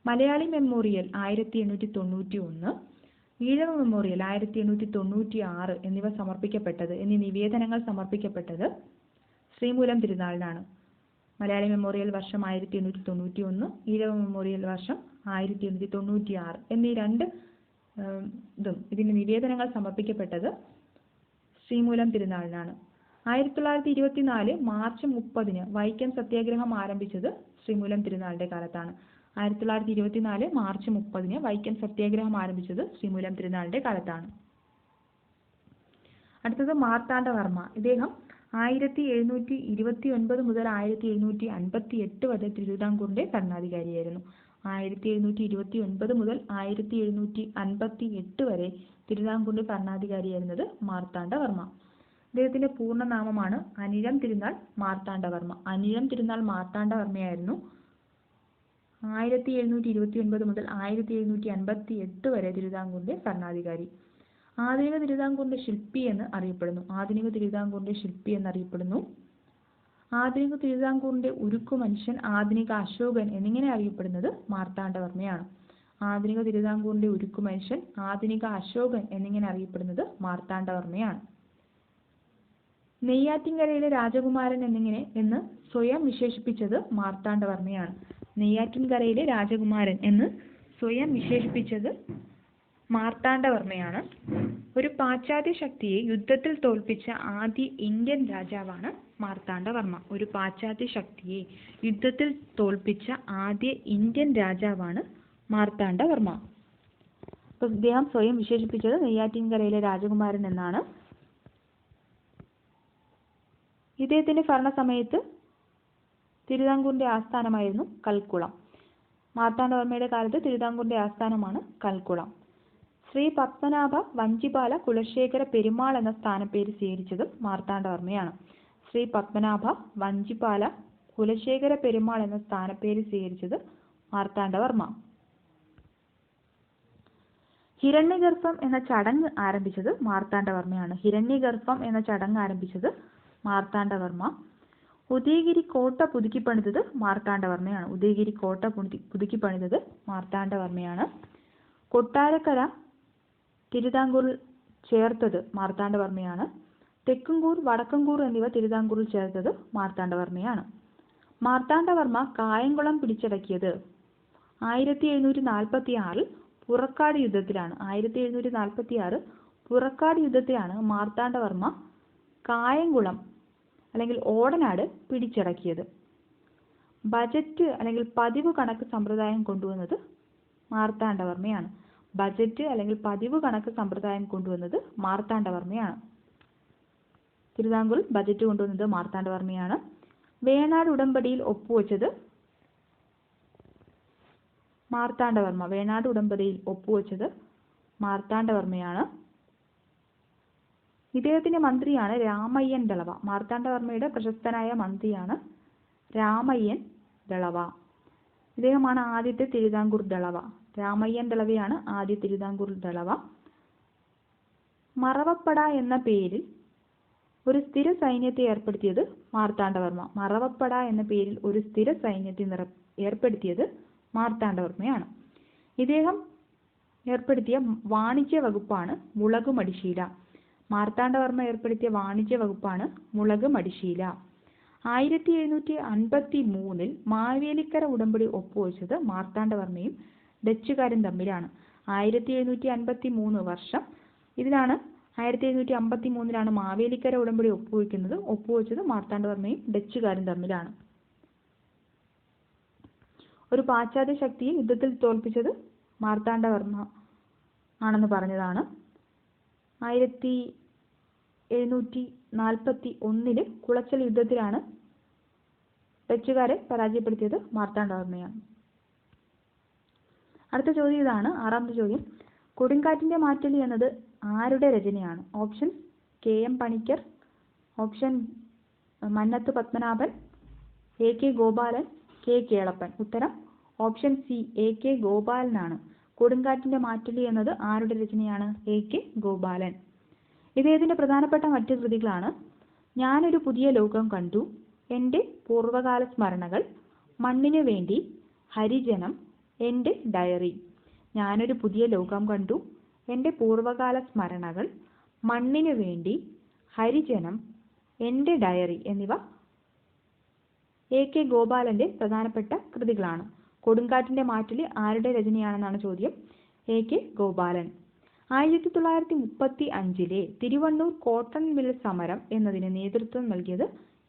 മലയാളി മെമ്മോറിയൽ 1891, ഈഴവ മെമ്മോറിയൽ 1896 എന്നീ നിവേദനങ്ങൾ സമർപ്പിക്കപ്പെട്ടത് ശ്രീമൂലം തിരുനാളിനാണ്. മലയാളി മെമ്മോറിയൽ വർഷം 1891, ഈഴവ മെമ്മോറിയൽ വർഷം 1896 എന്നീ ഇതിന്റെ നിവേദനങ്ങൾ സമർപ്പിക്കപ്പെട്ടത് ശ്രീമൂലം തിരുനാളിനാണ്. 1924 മാർച്ച് 30 വൈക്കം സത്യാഗ്രഹം ആരംഭിച്ചത് ശ്രീമൂലം തിരുനാളിന്റെ കാലത്താണ്. 1924 മാർച്ച് 30 വൈക്കം സത്യാഗ്രഹം ആരംഭിച്ചത് ശ്രീമൂലം തിരുനാളിന്റെ കാലത്താണ്. അടുത്തത് മാർത്താണ്ഡവർമ്മ. ഇദ്ദേഹം 1729 മുതൽ 1758 വരെ തിരുവിതാംകൂറിന്റെ ഭരണാധികാരിയായിരുന്നു. 1729 മുതൽ 1758 വരെ തിരുവിതാംകൂറിന്റെ ഭരണാധികാരിയായിരുന്നത് മാർത്താണ്ഡവർമ്മ. അദ്ദേഹത്തിന്റെ പൂർണ്ണനാമമാണ് അനിഴം തിരുനാൾ മാർത്താണ്ഡവർമ്മ. അനിഴം തിരുനാൾ മാർത്താണ്ഡവർമ്മയായിരുന്നു 1729 മുതൽ 1758 വരെ തിരുവിതാംകൂറിന്റെ ഭരണാധികാരി. ആധുനിക തിരുവിതാംകൂറിന്റെ ശില്പി എന്ന് അറിയപ്പെടുന്നു. ആധുനിക തിരുവിതാംകൂറിന്റെ ഉരുക്കു മനുഷ്യൻ, ആധുനിക അശോകൻ എന്നിങ്ങനെ അറിയപ്പെടുന്നത് മാർത്താണ്ഡവർമ്മയാണ്. ആധുനിക തിരുവിതാംകൂറിന്റെ ഉരുക്കു മനുഷ്യൻ, ആധുനിക അശോകൻ എന്നിങ്ങനെ അറിയപ്പെടുന്നത് മാർത്താണ്ഡവർമ്മയാണ്. നെയ്യാറ്റിൻകരയിലെ രാജകുമാരൻ എന്ന് സ്വയം വിശേഷിപ്പിച്ചത് മാർത്താണ്ഡവർമ്മയാണ്. നെയ്യാറ്റിൻകരയിലെ രാജകുമാരൻ എന്ന് സ്വയം വിശേഷിപ്പിച്ചത് മാർത്താണ്ഡവർമ്മയാണ്. ഒരു പാശ്ചാത്യ ശക്തിയെ യുദ്ധത്തിൽ തോൽപ്പിച്ച ആദ്യ ഇന്ത്യൻ രാജാവാണ് മാർത്താണ്ഡവർമ്മ. ഒരു പാശ്ചാത്യ ശക്തിയെ യുദ്ധത്തിൽ തോൽപ്പിച്ച ആദ്യ ഇന്ത്യൻ രാജാവാണ് മാർത്താണ്ഡവർമ്മ. അപ്പോൾ ഇദ്ദേഹം സ്വയം വിശേഷിപ്പിച്ചത് നെയ്യാറ്റിൻകരയിലെ രാജകുമാരൻ എന്നാണ്. ഇദ്ദേഹത്തിന്റെ ഭരണസമയത്ത് തിരുവിതാംകൂറിന്റെ ആസ്ഥാനമായിരുന്നു കൽക്കുളം. മാർത്താണ്ഡവർമ്മയുടെ കാലത്ത് തിരുവിതാംകൂറിന്റെ ആസ്ഥാനമാണ് കൽക്കുളം. ശ്രീ പത്മനാഭ വഞ്ചിപാല കുലശേഖര പെരുമാൾ എന്ന സ്ഥാനപ്പേര് സ്വീകരിച്ചതും മാർത്താണ്ഡവർമ്മയാണ്. ശ്രീ പത്മനാഭ വഞ്ചിപാല കുലശേഖര പെരുമാൾ എന്ന സ്ഥാനപ്പേര് സ്വീകരിച്ചത് മാർത്താണ്ഡവർമ്മ. ഹിരണ്യഗർഭം എന്ന ചടങ്ങ് ആരംഭിച്ചത് മാർത്താണ്ഡവർമ്മയാണ്. ഹിരണ്യഗർഭം എന്ന ചടങ്ങ് ആരംഭിച്ചത് മാർത്താണ്ഡവർമ്മ. ഉദയഗിരി കോട്ട പുതുക്കിപ്പണിതത് മാർത്താണ്ഡവർമ്മയാണ്. ഉദയഗിരി കോട്ട പുതുക്കിപ്പണിതത് മാർത്താണ്ഡവർമ്മയാണ്. കൊട്ടാരക്കര തിരുവിതാംകൂറിൽ ചേർത്തത് മാർത്താണ്ഡവർമ്മയാണ്. തെക്കുംകൂർ, വടക്കംകൂർ എന്നിവ തിരുവിതാംകൂറിൽ ചേർത്തത് മാർത്താണ്ഡവർമ്മയാണ്. മാർത്താണ്ഡവർമ്മ കായംകുളം പിടിച്ചടക്കിയത് 1746 പുറക്കാട് യുദ്ധത്തിലാണ്. 1746 പുറക്കാട് യുദ്ധത്തിലാണ് മാർത്താണ്ഡവർമ്മ കായംകുളം അല്ലെങ്കിൽ ഓടനാട് പിടിച്ചടക്കിയത്. ബജറ്റ് അല്ലെങ്കിൽ പതിവ് കണക്ക് സമ്പ്രദായം കൊണ്ടുവന്നത് മാർത്താണ്ഡവർമ്മയാണ്. ബജറ്റ് അല്ലെങ്കിൽ പതിവ് കണക്ക് സമ്പ്രദായം കൊണ്ടുവന്നത് മാർത്താണ്ഡവർമ്മയാണ്. തിരുവിതാംകൂറിൽ ബജറ്റ് കൊണ്ടുവന്നത് മാർത്താണ്ഡവർമ്മയാണ്. വേണാട് ഉടമ്പടിയിൽ ഒപ്പുവെച്ചത് മാർത്താണ്ഡവർമ്മ. വേണാട് ഉടമ്പടിയിൽ ഒപ്പുവെച്ചത് മാർത്താണ്ഡവർമ്മയാണ്. ഇദ്ദേഹത്തിന്റെ മന്ത്രിയാണ് രാമയ്യൻ ദളവ. മാർത്താണ്ഡവർമ്മയുടെ പ്രശസ്തനായ മന്ത്രിയാണ് രാമയ്യൻ ദളവ. ഇദ്ദേഹമാണ് ആദ്യത്തെ തിരുവിതാംകൂർ ദളവ. രാമയ്യൻ ദളവയാണ് ആദ്യ തിരുവിതാംകൂർ ദളവ. മറവപ്പട എന്ന പേരിൽ ഒരു സ്ഥിര സൈന്യത്തെ ഏർപ്പെടുത്തിയത് മാർത്താണ്ഡവർമ്മ. മറവപ്പട എന്ന പേരിൽ ഒരു സ്ഥിര സൈന്യത്തെ ഏർപ്പെടുത്തിയത് മാർത്താണ്ഡവർമ്മയാണ്. ഇദ്ദേഹം ഏർപ്പെടുത്തിയ വാണിജ്യ വകുപ്പാണ് മുളക് മടിശീല. മാർത്താണ്ഡവർമ്മ ഏർപ്പെടുത്തിയ വാണിജ്യ വകുപ്പാണ് മുളക് മടിശീല. 1753 മാവേലിക്കര ഉടമ്പടി ഒപ്പുവെച്ചത് മാർത്താണ്ഡവർമ്മയും ഡച്ചുകാരും തമ്മിലാണ്. 1753 വർഷം ഇതിലാണ് 1753 മാവേലിക്കര ഉടമ്പടി ഒപ്പുവെച്ചത് മാർത്താണ്ഡവർമ്മയും ഡച്ചുകാരും തമ്മിലാണ്. ഒരു പാശ്ചാത്യ ശക്തിയെ യുദ്ധത്തിൽ തോൽപ്പിച്ചത് മാർത്താണ്ഡവർമ്മ ആണെന്ന് പറഞ്ഞതാണ്. 1741 കുളച്ചൽ യുദ്ധത്തിലാണ് ഡച്ചുകാരെ പരാജയപ്പെടുത്തിയത് മാർത്താണ്ഡവർമ്മയാണ്. അടുത്ത ചോദ്യം ഇതാണ്, ആറാമത്തെ ചോദ്യം. കൊടുങ്കാറ്റിന്റെ മാറ്റൊലി എന്നത് ആരുടെ രചനയാണ്? Option KM Panicker, option Mannath Padmanabhan, AK Gopalan, K Kelappan. ഉത്തരം ഓപ്ഷൻ സി AK ഗോപാലനാണ്. കൊടുങ്കാറ്റിന്റെ മാറ്റൊലി എന്നത് ആരുടെ രചനയാണ്? AK ഗോപാലൻ. ഇദ്ദേഹത്തിന്റെ പ്രധാനപ്പെട്ട മറ്റു കൃതികളാണ് ഞാനൊരു പുതിയ ലോകം കണ്ടു, എൻ്റെ പൂർവകാല സ്മരണകൾ, മണ്ണിനു വേണ്ടി, ഹരിജനം, എൻ്റെ ഡയറി. ഞാനൊരു പുതിയ ലോകം കണ്ടു, എൻ്റെ പൂർവകാല സ്മരണകൾ, മണ്ണിനു വേണ്ടി, ഹരിജനം, എൻ്റെ ഡയറി എന്നിവ AK ഗോപാലന്റെ പ്രധാനപ്പെട്ട കൃതികളാണ്. കൊടുങ്കാറ്റിന്റെ മാറ്റൊലി ആരുടെ രചനയാണെന്നാണ് ചോദ്യം. AK Gopalan. 1935 Thiruvannur cotton mill സമരം എന്നതിന് നേതൃത്വം നൽകിയത്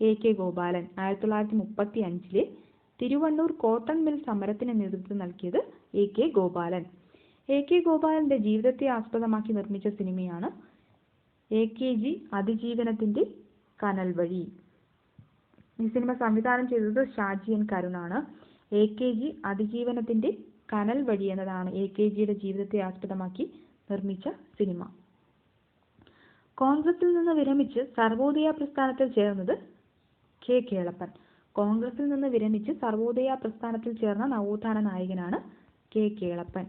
AK Gopalan. 1935 Thiruvannur cotton mill സമരത്തിന് നേതൃത്വം നൽകിയത് AK ഗോപാലൻ. AK ഗോപാലന്റെ ജീവിതത്തെ ആസ്പദമാക്കി നിർമ്മിച്ച സിനിമയാണ് AKG അതിജീവനത്തിന്റെ കനൽ വഴി. ഈ സിനിമ സംവിധാനം ചെയ്തത് ഷാജി N കരുണാണ്. AKG അതിജീവനത്തിന്റെ കനൽ വഴി എന്നതാണ് AKGയുടെ ജീവിതത്തെ ആസ്പദമാക്കി നിർമ്മിച്ച സിനിമ. കോൺഗ്രസിൽ നിന്ന് വിരമിച്ച് സർവോദയ പ്രസ്ഥാനത്തിൽ ചേർന്നത് K കേളപ്പൻ. കോൺഗ്രസിൽ നിന്ന് വിരമിച്ച് സർവോദയ പ്രസ്ഥാനത്തിൽ ചേർന്ന നവോത്ഥാന നായകനാണ് K കേളപ്പൻ.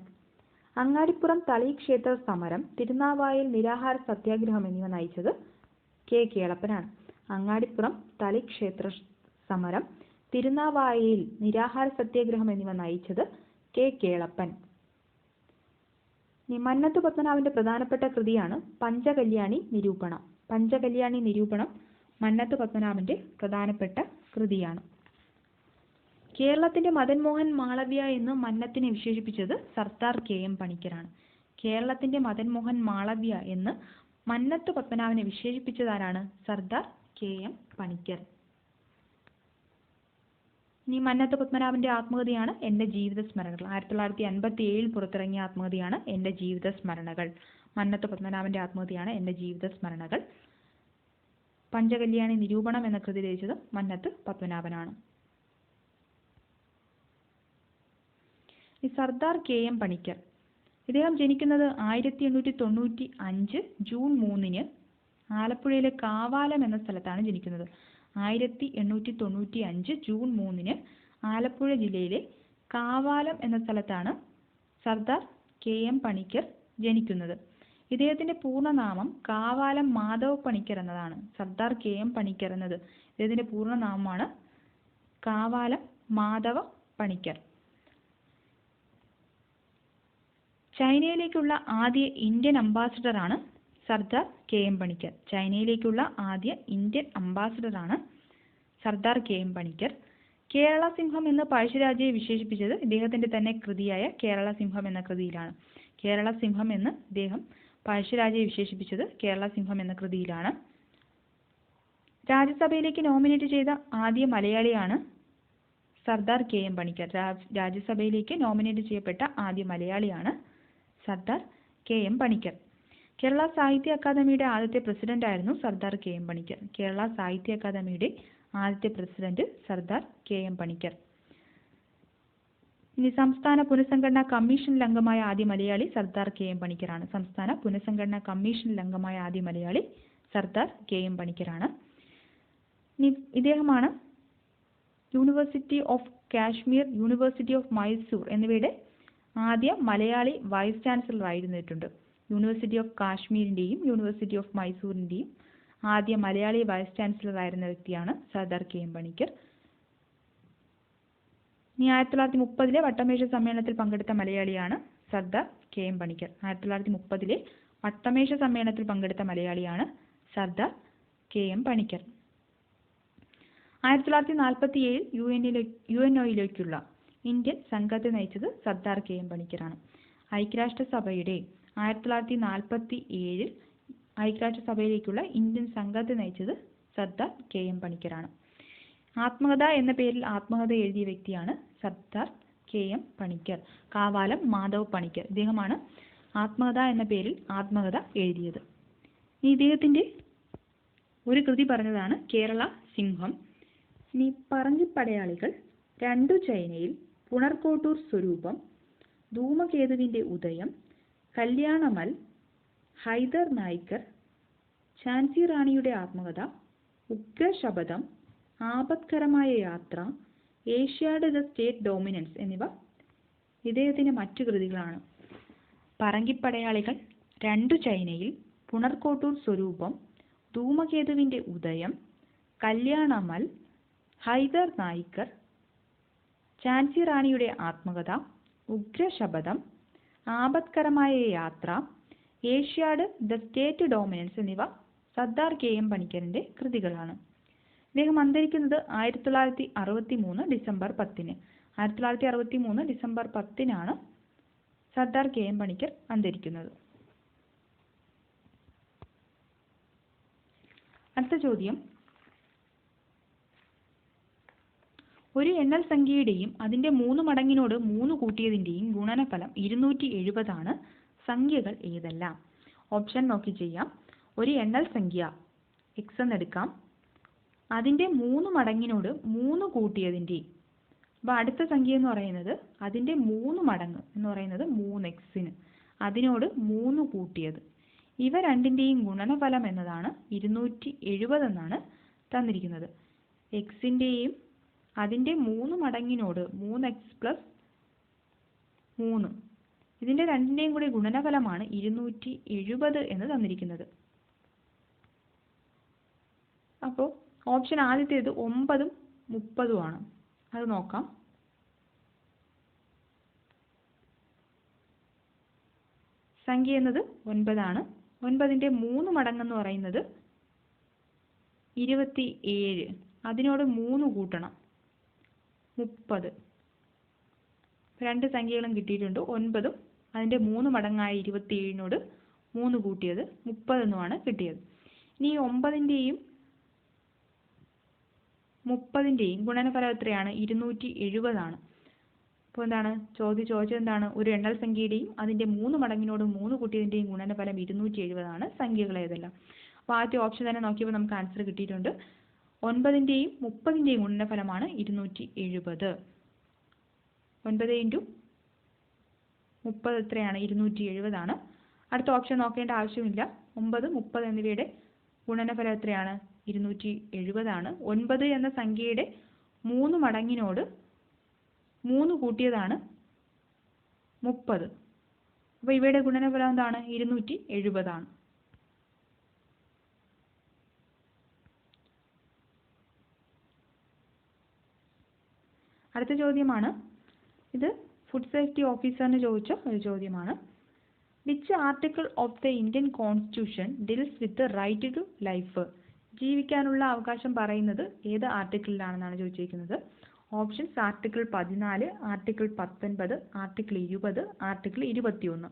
അങ്ങാടിപ്പുറം തളി ക്ഷേത്ര സമരം, തിരുനാവായിൽ നിരാഹാര സത്യാഗ്രഹം എന്നിവ നയിച്ചത് K കേളപ്പനാണ്. അങ്ങാടിപ്പുറം തളി ക്ഷേത്ര സമരം, തിരുനാവായിൽ നിരാഹാര സത്യാഗ്രഹം എന്നിവ നയിച്ചത് K കേളപ്പൻ. മന്നത്ത് പത്മനാഭന്റെ പ്രധാനപ്പെട്ട കൃതിയാണ് പഞ്ചകല്യാണി നിരൂപണം. പഞ്ചകല്യാണി നിരൂപണം മന്നത്ത് പത്മനാഭന്റെ പ്രധാനപ്പെട്ട കൃതിയാണ്. കേരളത്തിന്റെ മദൻ മോഹൻ മാളവ്യ എന്ന് മന്നത്തിനെ വിശേഷിപ്പിച്ചത് സർദാർ KM പണിക്കരാണ്. കേരളത്തിന്റെ മദൻ മോഹൻ മാളവ്യ എന്ന് മന്നത്ത് പത്മനാഭനെ വിശേഷിപ്പിച്ചതാരാണ്? സർദാർ KM പണിക്കർ. ഇനി മന്നത്ത് പത്മനാഭന്റെ ആത്മകഥയാണ് എൻ്റെ ജീവിത സ്മരണകൾ. 1957 പുറത്തിറങ്ങിയ ആത്മകഥയാണ് എൻ്റെ ജീവിത സ്മരണകൾ. മന്നത്ത് പത്മനാഭന്റെ ആത്മകഥയാണ് എൻ്റെ ജീവിത സ്മരണകൾ. പഞ്ചകല്യാണി നിരൂപണം എന്ന കൃതി രചിച്ചത് മന്നത്ത് പത്മനാഭനാണ്. സർദാർ KM പണിക്കർ. ഇദ്ദേഹം ജനിക്കുന്നത് 1895 ജൂൺ 3 ആലപ്പുഴയിലെ കാവാലം എന്ന സ്ഥലത്താണ് ജനിക്കുന്നത്. 1895 ജൂൺ 3 ആലപ്പുഴ ജില്ലയിലെ കാവാലം എന്ന സ്ഥലത്താണ് സർദാർ KM പണിക്കർ ജനിക്കുന്നത്. ഇദ്ദേഹത്തിന്റെ പൂർണ്ണനാമം കാവാലം മാധവ പണിക്കർ എന്നതാണ്. സർദാർ KM പണിക്കർ എന്നത് ഇദ്ദേഹത്തിന്റെ പൂർണ്ണനാമമാണ് കാവാലം മാധവ പണിക്കർ. ചൈനയിലേക്കുള്ള ആദ്യ ഇന്ത്യൻ അംബാസിഡറാണ് സർദാർ KM പണിക്കർ. ചൈനയിലേക്കുള്ള ആദ്യ ഇന്ത്യൻ അംബാസിഡറാണ് സർദാർ KM പണിക്കർ. കേരള സിംഹം എന്ന് പഴശ്ശിരാജയെ വിശേഷിപ്പിച്ചത് ഇദ്ദേഹത്തിന്റെ തന്നെ കൃതിയായ കേരള സിംഹം എന്ന കൃതിയിലാണ്. കേരള സിംഹം എന്ന് ഇദ്ദേഹം പഴശ്ശിരാജയെ വിശേഷിപ്പിച്ചത് കേരള സിംഹം എന്ന കൃതിയിലാണ്. രാജ്യസഭയിലേക്ക് നോമിനേറ്റ് ചെയ്ത ആദ്യ മലയാളിയാണ് സർദാർ KM പണിക്കർ. രാജ്യസഭയിലേക്ക് നോമിനേറ്റ് ചെയ്യപ്പെട്ട ആദ്യ മലയാളിയാണ് സർദാർ KM പണിക്കർ. കേരള സാഹിത്യ അക്കാദമിയുടെ ആദ്യത്തെ പ്രസിഡന്റ് ആയിരുന്നു സർദാർ KM പണിക്കർ. കേരള സാഹിത്യ അക്കാദമിയുടെ ആദ്യത്തെ പ്രസിഡന്റ് സർദാർ KM പണിക്കർ. ഇനി സംസ്ഥാന പുനഃസംഘടനാ കമ്മീഷനിൽ അംഗമായ ആദ്യ മലയാളി സർദാർ KM പണിക്കരാണ്. സംസ്ഥാന പുനഃസംഘടനാ കമ്മീഷനിൽ അംഗമായ ആദ്യ മലയാളി സർദാർ KM പണിക്കരാണ്. ഇനി ഇദ്ദേഹമാണ് university of Kashmir, university of Mysore എന്നിവയുടെ ആദ്യ മലയാളി വൈസ് ചാൻസലർ ആയിരുന്നിട്ടുണ്ട്. യൂണിവേഴ്സിറ്റി ഓഫ് കാശ്മീരിന്റെയും യൂണിവേഴ്സിറ്റി ഓഫ് മൈസൂരിന്റെയും ആദ്യ മലയാളി വൈസ് ചാൻസലർ ആയിരുന്ന വ്യക്തിയാണ് സർദാർ KM പണിക്കർ. ഇനി 1930 വട്ടമേശ സമ്മേളനത്തിൽ പങ്കെടുത്ത മലയാളിയാണ് സർദാർ KM പണിക്കർ. 1930 വട്ടമേശ സമ്മേളനത്തിൽ പങ്കെടുത്ത മലയാളിയാണ് സർദാർ KM പണിക്കർ. 1947 UNOയിലേക്കുള്ള ഇന്ത്യൻ സംഘത്തെ നയിച്ചത് സർദാർ KM പണിക്കരാണ്. ഐക്യരാഷ്ട്രസഭയുടെ 1947 ഐക്യരാഷ്ട്രസഭയിലേക്കുള്ള ഇന്ത്യൻ സംഘത്തെ നയിച്ചത് സർദാർ KM പണിക്കരാണ്. ആത്മകഥ എന്ന പേരിൽ ആത്മകഥ എഴുതിയ വ്യക്തിയാണ് സർദാർ KM പണിക്കർ. കാവാലം മാധവ് പണിക്കർ ഇദ്ദേഹമാണ് ആത്മകഥ എന്ന പേരിൽ ആത്മകഥ എഴുതിയത്. ഇദ്ദേഹത്തിന്റെ ഒരു കൃതി പറഞ്ഞതാണ് കേരള സിംഹം. ഇനി പറങ്കിപ്പടയാളികൾ, രണ്ടു ചൈനയിൽ, പുണർകോട്ടൂർ സ്വരൂപം, ധൂമകേതുവിന്റെ ഉദയം, കല്യാണമൽ, ഹൈദർ നായ്ക്കർ, ഝാൻസി റാണിയുടെ ആത്മകഥ, ഉഗ്രശപഥം, ആപത്കരമായ യാത്ര, ഏഷ്യാഡ് ദ സ്റ്റേറ്റ് ഡോമിനൻസ് എന്നിവ ഇദ്ദേഹത്തിന്റെ മറ്റു കൃതികളാണ്. പറങ്കിപ്പടയാളികൾ, രണ്ടു ചൈനയിൽ, പുണർകോട്ടൂർ സ്വരൂപം, ധൂമകേതുവിന്റെ ഉദയം, കല്യാണമൽ, ഹൈദർ നായ്ക്കർ, ഝാൻസി റാണിയുടെ ആത്മകഥ, ഉഗ്രശപഥം, ആപത്കരമായ യാത്ര, ഏഷ്യാഡ് ദ സ്റ്റേറ്റ് ഡോമിനൻസ് എന്നിവ സർദാർ കെ.എം. പണിക്കറിന്റെ കൃതികളാണ്. ഇദ്ദേഹം അന്തരിക്കുന്നത് 1963 ഡിസംബർ 10. 1963 ഡിസംബർ 10 സർദാർ കെ.എം. പണിക്കർ അന്തരിക്കുന്നത്. അടുത്ത ചോദ്യം, ഒരു എണ്ണൽ സംഖ്യയുടെയും അതിന്റെ 3 മടങ്ങിനോട് 3 കൂട്ടിയതിന്റെയും ഗുണനഫലം 270 ആണ്. സംഖ്യകൾ ഏതെല്ലാം? ഓപ്ഷൻ നോക്കി ചെയ്യാം. ഒരു എണ്ണൽ സംഖ്യ എക്സ് എന്നെടുക്കാം. അതിന്റെ 3 മടങ്ങിനോട് 3 കൂട്ടിയതിന്റെ, അപ്പോൾ അടുത്ത സംഖ്യ എന്ന് പറയുന്നത് അതിന്റെ 3 മടങ്ങ് എന്ന് പറയുന്നത് 3x, അതിനോട് 3 കൂട്ടിയത്. ഇവ രണ്ടിന്റെയും ഗുണനഫലം എന്നതാണ് 270 എന്നാണ് തന്നിരിക്കുന്നത്. എക്സിന്റെയും അതിന്റെ 3 മടങ്ങിനോട് 3x + 3, ഇതിന്റെ രണ്ടിന്റെയും കൂടി ഗുണനഫലമാണ് 270 എന്ന് തന്നിരിക്കുന്നത്. അപ്പോൾ ഓപ്ഷൻ ആദ്യത്തേത് 9ഉം 30ഉം ആണ്. അത് നോക്കാം. സംഖ്യ എന്നത് 9 ആണ്. 9ന്റെ 3 മടങ്ങെന്ന് പറയുന്നത് 27, അതിനോട് 3 കൂട്ടണം 30. രണ്ട് സംഖ്യകളും കിട്ടിയിട്ടുണ്ട്. 9ഉം അതിന്റെ 3 മടങ്ങായ 27നോട് 3 കൂട്ടിയത് 30 എന്നുമാണ് കിട്ടിയത്. ഇനി 9ന്റെയും 30ന്റെയും ഗുണനഫലം എത്രയാണ്? 270 ആണ്. അപ്പോൾ എന്താണ് ചോദിച്ചത്? എന്താണ്? ഒരു എണ്ണൽ സംഖ്യയുടെയും അതിന്റെ 3 മടങ്ങിനോട് 3 കൂട്ടിയതിന്റെയും ഗുണനഫലം 270 ആണ്. സംഖ്യകൾ ഏതെല്ലാം? അപ്പോൾ ആദ്യത്തെ ഓപ്ഷൻ തന്നെ നോക്കിയപ്പോൾ നമുക്ക് ആൻസർ കിട്ടിയിട്ടുണ്ട്. 9ന്റെയും 30ന്റെയും ഗുണനഫലമാണ് 270. 9 × 30 എത്രയാണ്? 270 ആണ്. അടുത്ത ഓപ്ഷൻ നോക്കേണ്ട ആവശ്യമില്ല. 9, 30 എന്നിവയുടെ ഗുണനഫലം എത്രയാണ്? 270 ആണ്. 9 എന്ന സംഖ്യയുടെ 3 മടങ്ങിനോട് 3 കൂട്ടിയതാണ് 30. അപ്പോൾ ഇവയുടെ ഗുണനഫലം എന്താണ്? 270 ആണ്. അടുത്ത ചോദ്യമാണ്. ഇത് ഫുഡ് സേഫ്റ്റി ഓഫീസറിന് ചോദിച്ച ഒരു ചോദ്യമാണ്. Which article of the Indian constitution deals with right to life? ജീവിക്കാനുള്ള അവകാശം പറയുന്നത് ഏത് ആർട്ടിക്കിളിലാണെന്നാണ് ചോദിച്ചിരിക്കുന്നത്. Options: article 14, article 19, article 20, article 21.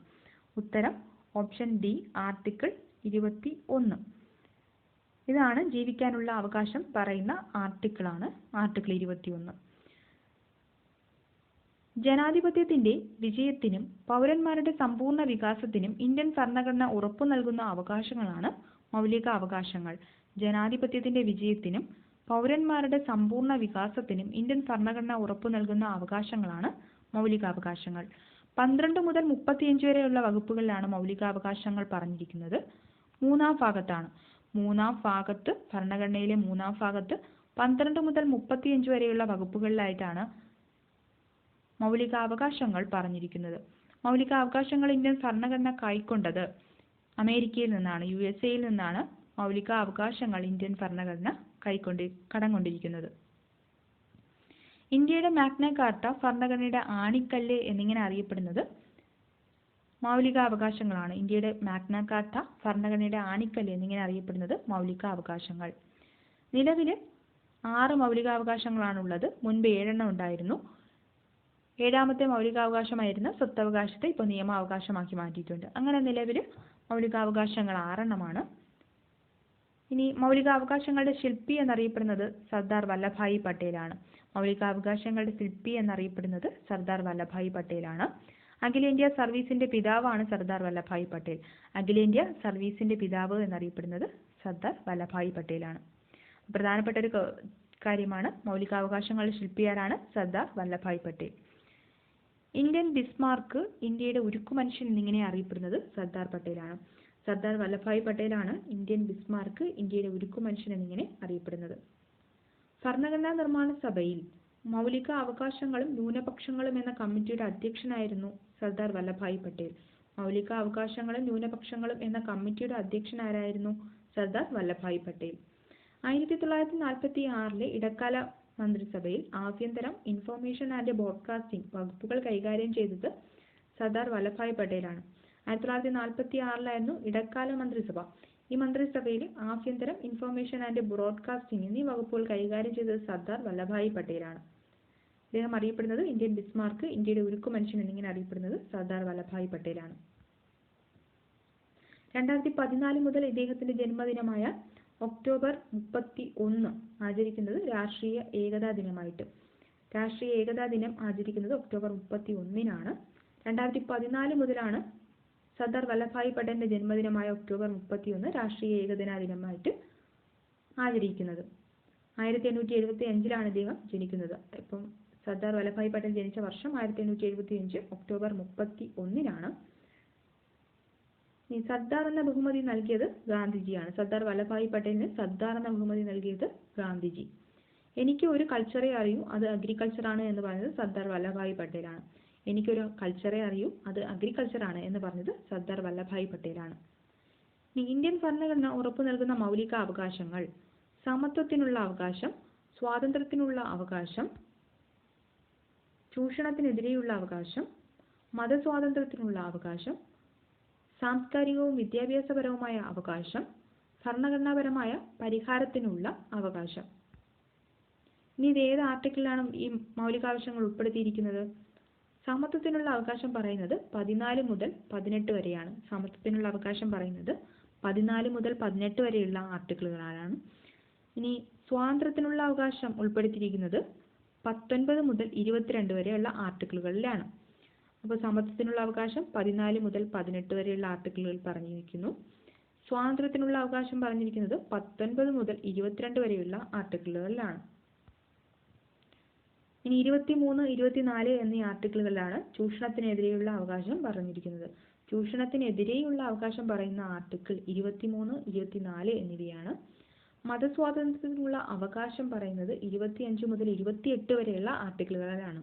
ഉത്തരം ഓപ്ഷൻ ഡി, ആർട്ടിക്കിൾ 21. ഇതാണ് ജീവിക്കാനുള്ള അവകാശം പറയുന്ന ആർട്ടിക്കിളാണ് ആർട്ടിക്കിൾ 21. ജനാധിപത്യത്തിന്റെ വിജയത്തിനും പൗരന്മാരുടെ സമ്പൂർണ്ണ വികാസത്തിനും ഇന്ത്യൻ ഭരണഘടന ഉറപ്പു നൽകുന്ന അവകാശങ്ങളാണ് മൗലിക അവകാശങ്ങൾ. ജനാധിപത്യത്തിന്റെ വിജയത്തിനും പൗരന്മാരുടെ സമ്പൂർണ്ണ വികാസത്തിനും ഇന്ത്യൻ ഭരണഘടന ഉറപ്പു നൽകുന്ന അവകാശങ്ങളാണ് മൗലികാവകാശങ്ങൾ. 12 മുതൽ 35 വരെയുള്ള വകുപ്പുകളിലാണ് മൗലികാവകാശങ്ങൾ പറഞ്ഞിരിക്കുന്നത്. 3-ാം ഭാഗത്താണ്. 3-ാം ഭാഗത്ത്, ഭരണഘടനയിലെ 3-ാം ഭാഗത്ത് 12 മുതൽ 35 വരെയുള്ള വകുപ്പുകളിലായിട്ടാണ് മൗലികാവകാശങ്ങൾ പറഞ്ഞിരിക്കുന്നത്. മൗലികാവകാശങ്ങൾ ഇന്ത്യൻ ഭരണഘടന കൈക്കൊണ്ടത് അമേരിക്കയിൽ നിന്നാണ്, USA-യിൽ നിന്നാണ് മൗലികാവകാശങ്ങൾ ഇന്ത്യൻ ഭരണഘടന കടം കൊണ്ടിരിക്കുന്നത്. ഇന്ത്യയുടെ മാഗ്ന കാർട്ട, ഭരണഘടനയുടെ ആണിക്കല്ല് എന്നിങ്ങനെ അറിയപ്പെടുന്നത് മൗലികാവകാശങ്ങളാണ്. ഇന്ത്യയുടെ മാഗ്ന കാർട്ട, ഭരണഘടനയുടെ ആണിക്കല്ല് എന്നിങ്ങനെ അറിയപ്പെടുന്നത് മൗലികാവകാശങ്ങൾ. നിലവിൽ 6 മൗലികാവകാശങ്ങളാണുള്ളത്. മുൻപ് 7 ഉണ്ടായിരുന്നു. 7-ാമത്തെ മൗലികാവകാശമായിരുന്ന സ്വത്തവകാശത്തെ ഇപ്പോൾ നിയമാവകാശമാക്കി മാറ്റിയിട്ടുണ്ട്. അങ്ങനെ നിലവിൽ മൗലികാവകാശങ്ങൾ 6 ഇനി മൗലികാവകാശങ്ങളുടെ ശില്പി എന്നറിയപ്പെടുന്നത് സർദാർ വല്ലഭായി പട്ടേലാണ്. മൗലികാവകാശങ്ങളുടെ ശില്പി എന്നറിയപ്പെടുന്നത് സർദാർ വല്ലഭായി പട്ടേലാണ്. അഖിലേന്ത്യാ സർവീസിന്റെ പിതാവാണ് സർദാർ വല്ലഭായി പട്ടേൽ. അഖിലേന്ത്യാ സർവീസിന്റെ പിതാവ് എന്നറിയപ്പെടുന്നത് സർദാർ വല്ലഭായി പട്ടേലാണ്. പ്രധാനപ്പെട്ട ഒരു കാര്യമാണ്. മൗലികാവകാശങ്ങളുടെ ശില്പിയാരാണ്? സർദാർ വല്ലഭായ് പട്ടേൽ. ഇന്ത്യൻ ബിസ്മാർക്ക്, ഇന്ത്യയുടെ ഉരുക്കുമനുഷ്യൻ എന്നിങ്ങനെ അറിയപ്പെടുന്നത് സർദാർ പട്ടേലാണ്. സർദാർ വല്ലഭായ് പട്ടേലാണ് ഇന്ത്യൻ ബിസ്മാർക്ക്, ഇന്ത്യയുടെ ഉരുക്കുമനുഷ്യൻ എന്നിങ്ങനെ അറിയപ്പെടുന്നത്. ഭരണഘടനാ നിർമ്മാണ സഭയിൽ മൗലിക അവകാശങ്ങളും ന്യൂനപക്ഷങ്ങളും എന്ന കമ്മിറ്റിയുടെ അധ്യക്ഷനായിരുന്നു സർദാർ വല്ലഭായ് പട്ടേൽ. മൗലിക അവകാശങ്ങളും ന്യൂനപക്ഷങ്ങളും എന്ന കമ്മിറ്റിയുടെ അധ്യക്ഷൻ ആരായിരുന്നു? സർദാർ വല്ലഭായ് പട്ടേൽ. 1946 ഇടക്കാല മന്ത്രിസഭയിൽ ആഭ്യന്തരം, ഇൻഫർമേഷൻ ആൻഡ് ബ്രോഡ്കാസ്റ്റിംഗ് വകുപ്പുകൾ കൈകാര്യം ചെയ്തത് സർദാർ വല്ലഭായ് പട്ടേലാണ്. 1946 ഇടക്കാല മന്ത്രിസഭ. ഈ മന്ത്രിസഭയിൽ ആഭ്യന്തരം, ഇൻഫർമേഷൻ ആൻഡ് ബ്രോഡ്കാസ്റ്റിംഗ് എന്നീ വകുപ്പുകൾ കൈകാര്യം ചെയ്തത് സർദാർ വല്ലഭായ് പട്ടേലാണ്. അദ്ദേഹം അറിയപ്പെടുന്നത് ഇന്ത്യൻ ബിസ്മാർക്ക്, ഇന്ത്യയുടെ ഉരുക്കുമനുഷ്യൻ എന്നിങ്ങനെ അറിയപ്പെടുന്നത് സർദാർ വല്ലഭായ് പട്ടേലാണ്. 2014 മുതൽ ഇദ്ദേഹത്തിന്റെ ജന്മദിനമായ ഒക്ടോബർ 31 ആചരിക്കുന്നത് രാഷ്ട്രീയ ഏകതാ ദിനമായിട്ട്. രാഷ്ട്രീയ ഏകതാ ദിനം ആചരിക്കുന്നത് ഒക്ടോബർ 31 2014 മുതലാണ് സർദാർ വല്ലഭായ് പട്ടേലിന്റെ ജന്മദിനമായ ഒക്ടോബർ 31 രാഷ്ട്രീയ ഏകതാ ദിനമായിട്ട് ആചരിക്കുന്നത്. 1875 ഇദ്ദേഹം ജനിക്കുന്നത്. ഇപ്പം സർദാർ വല്ലഭായ് പട്ടേൽ ജനിച്ച വർഷം 1875 ഒക്ടോബർ 31. ഈ സർദാർ എന്ന ബഹുമതി നൽകിയത് ഗാന്ധിജിയാണ്. സർദാർ വല്ലഭായ് പട്ടേലിന് സർദാർ എന്ന ബഹുമതി നൽകിയത് ഗാന്ധിജി. എനിക്ക് ഒരു കൾച്ചറേ അറിയൂ, അത് അഗ്രികൾച്ചറാണ് എന്ന് പറഞ്ഞത് സർദാർ വല്ലഭായ് പട്ടേലാണ്. എനിക്കൊരു കൾച്ചറേ അറിയൂ, അത് അഗ്രികൾച്ചറാണ് എന്ന് പറഞ്ഞത് സർദാർ വല്ലഭായ് പട്ടേലാണ്. ഇന്ത്യൻ ഭരണഘടന ഉറപ്പു നൽകുന്ന മൗലിക അവകാശങ്ങൾ: സമത്വത്തിനുള്ള അവകാശം, സ്വാതന്ത്ര്യത്തിനുള്ള അവകാശം, ചൂഷണത്തിനെതിരെയുള്ള അവകാശം, മതസ്വാതന്ത്ര്യത്തിനുള്ള അവകാശം, സാംസ്കാരികവും വിദ്യാഭ്യാസപരവുമായ അവകാശം, ഭരണഘടനാപരമായ പരിഹാരത്തിനുള്ള അവകാശം. ഇനി ഇത് ഏത് ആർട്ടിക്കിളിലാണ് ഈ മൗലികാവകാശങ്ങൾ ഉൾപ്പെടുത്തിയിരിക്കുന്നത്? സമത്വത്തിനുള്ള അവകാശം പറയുന്നത് 14 മുതൽ 18 വരെയാണ്. സമത്വത്തിനുള്ള അവകാശം പറയുന്നത് 14 മുതൽ 18 വരെയുള്ള ആർട്ടിക്കിളുകളാണ്. ഇനി സ്വാതന്ത്ര്യത്തിനുള്ള അവകാശം ഉൾപ്പെടുത്തിയിരിക്കുന്നത് 19 മുതൽ 22 വരെയുള്ള ആർട്ടിക്കിളുകളിലാണ്. അപ്പോൾ സമത്വത്തിനുള്ള അവകാശം 14 മുതൽ 18 വരെയുള്ള ആർട്ടിക്കിളുകൾ പറഞ്ഞിരിക്കുന്നു. സ്വാതന്ത്ര്യത്തിനുള്ള അവകാശം പറഞ്ഞിരിക്കുന്നത് 19 മുതൽ 22 വരെയുള്ള ആർട്ടിക്കിളുകളിലാണ്. ഇനി 23, 24 എന്നീ ആർട്ടിക്കിളുകളിലാണ് ചൂഷണത്തിനെതിരെയുള്ള അവകാശം പറഞ്ഞിരിക്കുന്നത്. ചൂഷണത്തിനെതിരെയുള്ള അവകാശം പറയുന്ന ആർട്ടിക്കിൾ 23, 24 എന്നിവയാണ്. മതസ്വാതന്ത്ര്യത്തിനുള്ള അവകാശം പറയുന്നത് 25 മുതൽ 28 വരെയുള്ള ആർട്ടിക്കിളുകളിലാണ്.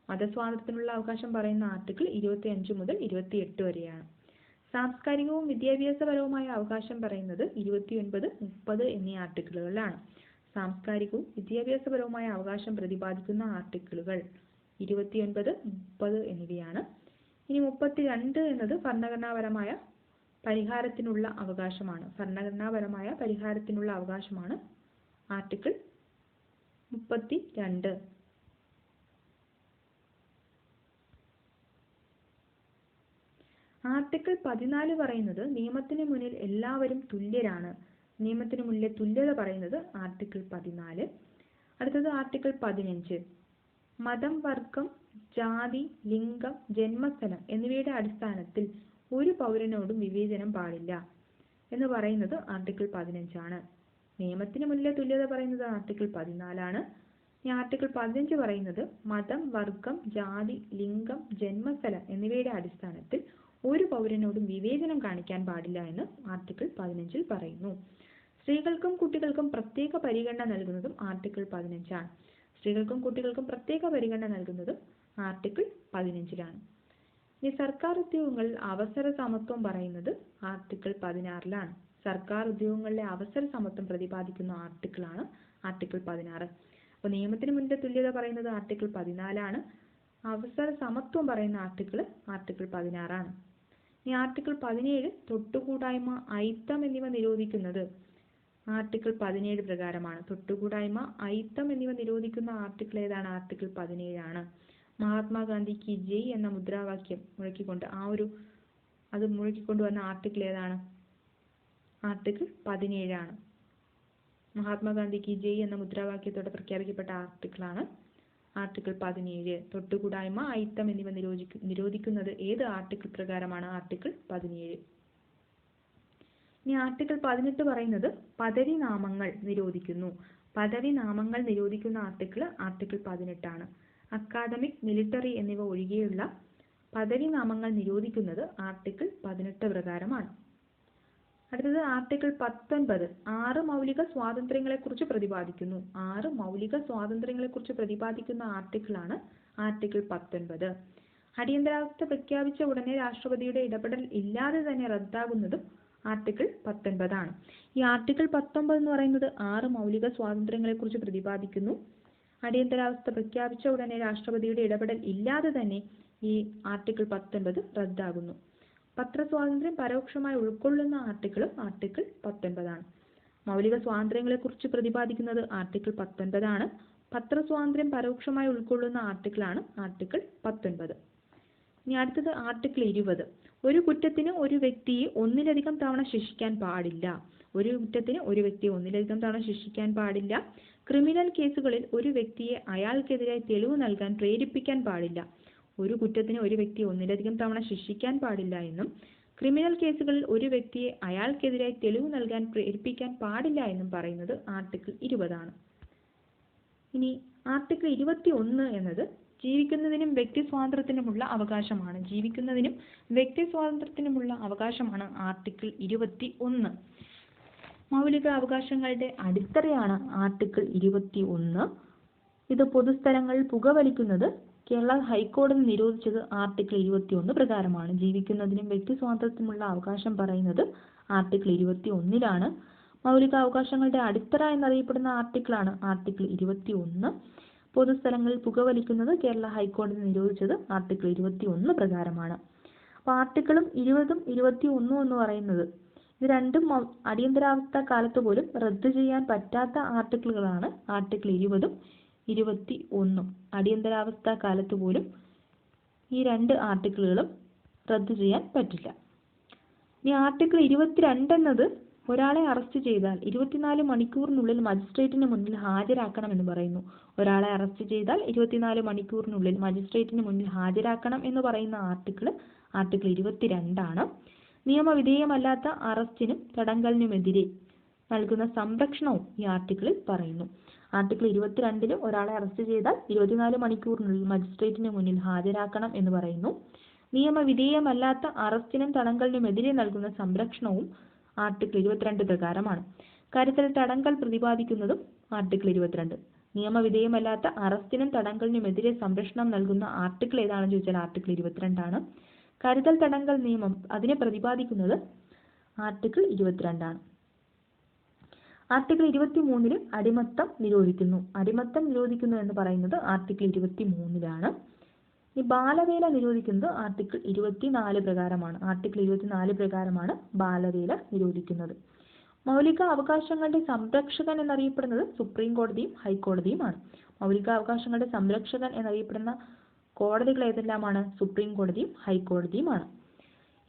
മതസ്വാതന്ത്ര്യത്തിനുള്ള അവകാശം പറയുന്ന ആർട്ടിക്കിൾ 25 മുതൽ 28 വരെയാണ്. സാംസ്കാരികവും വിദ്യാഭ്യാസപരവുമായ അവകാശം പറയുന്നത് 29, 30 എന്നീ ആർട്ടിക്കിളുകളിലാണ്. സാംസ്കാരികവും വിദ്യാഭ്യാസപരവുമായ അവകാശം പ്രതിപാദിക്കുന്ന ആർട്ടിക്കിളുകൾ 29, 30 എന്നിവയാണ്. ഇനി 32 എന്നത് ഭരണഘടനാപരമായ പരിഹാരത്തിനുള്ള അവകാശമാണ്. ഭരണഘടനാപരമായ പരിഹാരത്തിനുള്ള അവകാശമാണ് ആർട്ടിക്കിൾ 32. ആർട്ടിക്കിൾ 14 പറയുന്നത് നിയമത്തിന് മുന്നിൽ എല്ലാവരും തുല്യരാണ്. നിയമത്തിന് മുന്നിലെ തുല്യത പറയുന്നത് ആർട്ടിക്കിൾ 14. അടുത്തത് ആർട്ടിക്കിൾ 15. മതം, വർഗം, ജാതി, ലിംഗം, ജന്മസ്ഥലം എന്നിവയുടെ അടിസ്ഥാനത്തിൽ ഒരു പൗരനോടും വിവേചനം പാടില്ല എന്ന് പറയുന്നത് ആർട്ടിക്കിൾ 15 ആണ്. നിയമത്തിന് മുന്നിലെ തുല്യത പറയുന്നത് ആർട്ടിക്കിൾ 14 ഈ ആർട്ടിക്കിൾ 15 പറയുന്നത് മതം, വർഗം, ജാതി, ലിംഗം, ജന്മസ്ഥലം എന്നിവയുടെ അടിസ്ഥാനത്തിൽ ഒരു പൗരനോടും വിവേചനം കാണിക്കാൻ പാടില്ല എന്ന് ആർട്ടിക്കിൾ 15 പറയുന്നു. സ്ത്രീകൾക്കും കുട്ടികൾക്കും പ്രത്യേക പരിഗണന നൽകുന്നതും ആർട്ടിക്കിൾ 15 ആണ്. സ്ത്രീകൾക്കും കുട്ടികൾക്കും പ്രത്യേക പരിഗണന നൽകുന്നതും ആർട്ടിക്കിൾ 15 ഇനി സർക്കാർ ഉദ്യോഗങ്ങളിൽ അവസര സമത്വം പറയുന്നത് ആർട്ടിക്കിൾ 16 സർക്കാർ ഉദ്യോഗങ്ങളിലെ അവസര സമത്വം പ്രതിപാദിക്കുന്ന ആർട്ടിക്കിളാണ് ആർട്ടിക്കിൾ 16. അപ്പോൾ നിയമത്തിന് മുന്നിലെ തുല്യത പറയുന്നത് ആർട്ടിക്കിൾ 14 അവസര സമത്വം പറയുന്ന ആർട്ടിക്കിൾ 16 ഇനി ആർട്ടിക്കിൾ 17 തൊട്ടുകൂടായ്മ, അയിത്തം എന്നിവ നിരോധിക്കുന്നത് ആർട്ടിക്കിൾ 17 പ്രകാരമാണ്. തൊട്ടുകൂടായ്മ, അയിത്തം എന്നിവ നിരോധിക്കുന്ന ആർട്ടിക്കിൾ ഏതാണ്? ആർട്ടിക്കിൾ 17 മഹാത്മാഗാന്ധിക്ക് ജയ് എന്ന മുദ്രാവാക്യം മുഴക്കിക്കൊണ്ടുവന്ന ആർട്ടിക്കിൾ ഏതാണ്? ആർട്ടിക്കിൾ 17 മഹാത്മാഗാന്ധിക്ക് ജയ് എന്ന മുദ്രാവാക്യത്തോടെ പ്രഖ്യാപിക്കപ്പെട്ട ആർട്ടിക്കിളാണ് ആർട്ടിക്കിൾ 17. തൊട്ടുകൂടായ്മ, അയിത്തം എന്നിവ നിരോധിക്കുന്നത് ഏത് ആർട്ടിക്കിൾ പ്രകാരമാണ്? ആർട്ടിക്കിൾ 17. ഇനി ആർട്ടിക്കിൾ 18 പറയുന്നത് പദവി നാമങ്ങൾ നിരോധിക്കുന്നു. പദവി നാമങ്ങൾ നിരോധിക്കുന്ന ആർട്ടിക്കിൾ 18 ആണ്. അക്കാദമിക്, മിലിട്ടറി എന്നിവ ഒഴികെയുള്ള പദവി നാമങ്ങൾ നിരോധിക്കുന്നത് ആർട്ടിക്കിൾ 18 പ്രകാരമാണ്. അടുത്തത് ആർട്ടിക്കിൾ 19 6 മൗലിക സ്വാതന്ത്ര്യങ്ങളെക്കുറിച്ച് പ്രതിപാദിക്കുന്നു. 6 മൗലിക സ്വാതന്ത്ര്യങ്ങളെക്കുറിച്ച് പ്രതിപാദിക്കുന്ന ആർട്ടിക്കിളാണ് ആർട്ടിക്കിൾ 19. അടിയന്തരാവസ്ഥ പ്രഖ്യാപിച്ച ഉടനെ രാഷ്ട്രപതിയുടെ ഇടപെടൽ ഇല്ലാതെ തന്നെ റദ്ദാകുന്നതും ആർട്ടിക്കിൾ 19 ആണ്. ഈ ആർട്ടിക്കിൾ 19 എന്ന് പറയുന്നത് 6 മൗലിക സ്വാതന്ത്ര്യങ്ങളെക്കുറിച്ച് പ്രതിപാദിക്കുന്നു. അടിയന്തരാവസ്ഥ പ്രഖ്യാപിച്ച ഉടനെ രാഷ്ട്രപതിയുടെ ഇടപെടൽ ഇല്ലാതെ തന്നെ ഈ ആർട്ടിക്കിൾ 19 റദ്ദാകുന്നു. പത്രസ്വാതന്ത്ര്യം പരോക്ഷമായി ഉൾക്കൊള്ളുന്ന ആർട്ടിക്കിളും ആർട്ടിക്കിൾ 19 ആണ്. മൗലിക സ്വാതന്ത്ര്യങ്ങളെക്കുറിച്ച് പ്രതിപാദിക്കുന്നത് ആർട്ടിക്കിൾ 19 ആണ്. പത്രസ്വാതന്ത്ര്യം പരോക്ഷമായി ഉൾക്കൊള്ളുന്ന ആർട്ടിക്കിളാണ് ആർട്ടിക്കിൾ 19. ഇനി അടുത്തത് ആർട്ടിക്കിൾ 20. ഒരു കുറ്റത്തിന് ഒരു വ്യക്തിയെ ഒന്നിലധികം തവണ ശിക്ഷിക്കാൻ പാടില്ല. ഒരു കുറ്റത്തിന് ഒരു വ്യക്തിയെ ഒന്നിലധികം തവണ ശിക്ഷിക്കാൻ പാടില്ല. ക്രിമിനൽ കേസുകളിൽ ഒരു വ്യക്തിയെ അയാൾക്കെതിരായി തെളിവ് നൽകാൻ പ്രേരിപ്പിക്കാൻ പാടില്ല. ഒരു കുറ്റത്തിന് ഒരു വ്യക്തിയെ ഒന്നിലധികം തവണ ശിക്ഷിക്കാൻ പാടില്ല എന്നും ക്രിമിനൽ കേസുകളിൽ ഒരു വ്യക്തിയെ അയാൾക്കെതിരായി തെളിവ് നൽകാൻ പ്രേരിപ്പിക്കാൻ പാടില്ല എന്നും പറയുന്നത് ആർട്ടിക്കിൾ 20 ആണ്. ഇനി ആർട്ടിക്കിൾ 21 എന്നത് ജീവിക്കുന്നതിനും വ്യക്തി സ്വാതന്ത്ര്യത്തിനുമുള്ള അവകാശമാണ്. ജീവിക്കുന്നതിനും വ്യക്തി സ്വാതന്ത്ര്യത്തിനുമുള്ള അവകാശമാണ് ആർട്ടിക്കിൾ 21. മൗലിക അവകാശങ്ങളുടെ അടിത്തറയാണ് ആർട്ടിക്കിൾ 21. ഇത് പൊതുസ്ഥലങ്ങളിൽ പുകവലിക്കുന്നത് കേരള ഹൈക്കോടതി നിരോധിച്ചത് ആർട്ടിക്കിൾ 21 പ്രകാരമാണ്. ജീവിക്കുന്നതിനും വ്യക്തി സ്വാതന്ത്ര്യത്തിനുമുള്ള അവകാശം പറയുന്നത് ആർട്ടിക്കിൾ 21ലാണ്. മൗലിക അവകാശങ്ങളുടെ അടിത്തറ എന്നറിയപ്പെടുന്ന ആർട്ടിക്കിളാണ് ആർട്ടിക്കിൾ 21. പൊതുസ്ഥലങ്ങളിൽ പുകവലിക്കുന്നത് കേരള ഹൈക്കോടതി നിരോധിച്ചത് ആർട്ടിക്കിൾ 21 പ്രകാരമാണ്. അപ്പോൾ ആർട്ടിക്കിളും 20ഉം 21 എന്ന് പറയുന്നത് ഇത് രണ്ടും അടിയന്തരാവസ്ഥ കാലത്ത് പോലും റദ്ദു ചെയ്യാൻ പറ്റാത്ത ആർട്ടിക്കിളുകളാണ്. ആർട്ടിക്കിൾ 20ഉം 21ഉം അടിയന്തരാവസ്ഥ കാലത്ത് പോലും ഈ രണ്ട് ആർട്ടിക്കിളുകളും റദ്ദു ചെയ്യാൻ പറ്റില്ല. ഇനി ആർട്ടിക്കിൾ 22 എന്നത് ഒരാളെ അറസ്റ്റ് ചെയ്താൽ 24 മണിക്കൂറിനുള്ളിൽ മജിസ്ട്രേറ്റിന് മുന്നിൽ ഹാജരാക്കണം എന്ന് പറയുന്നു. ഒരാളെ അറസ്റ്റ് ചെയ്താൽ 24 മണിക്കൂറിനുള്ളിൽ മജിസ്ട്രേറ്റിന് മുന്നിൽ ഹാജരാക്കണം എന്ന് പറയുന്ന ആർട്ടിക്കിൾ 22 ആണ്. നിയമവിധേയമല്ലാത്ത അറസ്റ്റിനും തടങ്കലിനുമെതിരെ നൽകുന്ന സംരക്ഷണവും ഈ ആർട്ടിക്കിളിൽ പറയുന്നു. ആർട്ടിക്കിൾ 22 ഒരാളെ അറസ്റ്റ് ചെയ്താൽ 24 മണിക്കൂറിനുള്ളിൽ മജിസ്ട്രേറ്റിന് മുന്നിൽ ഹാജരാക്കണം എന്ന് പറയുന്നു. നിയമവിധേയമല്ലാത്ത അറസ്റ്റിനും തടങ്കലിനുമെതിരെ നൽകുന്ന സംരക്ഷണവും ആർട്ടിക്കിൾ 22 പ്രകാരമാണ്. കരുതൽ തടങ്കൽ പ്രതിപാദിക്കുന്നതും ആർട്ടിക്കിൾ 22. നിയമവിധേയമല്ലാത്ത അറസ്റ്റിനും തടങ്കലിനുമെതിരെ സംരക്ഷണം നൽകുന്ന ആർട്ടിക്കിൾ ഏതാണെന്ന് ചോദിച്ചാൽ ആർട്ടിക്കിൾ 22 ആണ്. കരുതൽ തടങ്കൽ നിയമം അതിനെ പ്രതിപാദിക്കുന്നത് ആർട്ടിക്കിൾ 22 ആണ്. ആർട്ടിക്കിൾ 23 അടിമത്തം നിരോധിക്കുന്നു. അടിമത്തം നിരോധിക്കുന്നു എന്ന് പറയുന്നത് ആർട്ടിക്കിൾ 23ലാണ്. ഈ ബാലവേല നിരോധിക്കുന്നത് ആർട്ടിക്കിൾ 24 പ്രകാരമാണ്. ആർട്ടിക്കിൾ 24 പ്രകാരമാണ് ബാലവേല നിരോധിക്കുന്നത്. മൗലിക അവകാശങ്ങളുടെ സംരക്ഷകൻ എന്നറിയപ്പെടുന്നത് സുപ്രീം കോടതിയും ഹൈക്കോടതിയുമാണ്. മൗലിക അവകാശങ്ങളുടെ സംരക്ഷകൻ എന്നറിയപ്പെടുന്ന കോടതികൾ ഏതെല്ലാമാണ്? സുപ്രീം കോടതിയും ഹൈക്കോടതിയുമാണ്.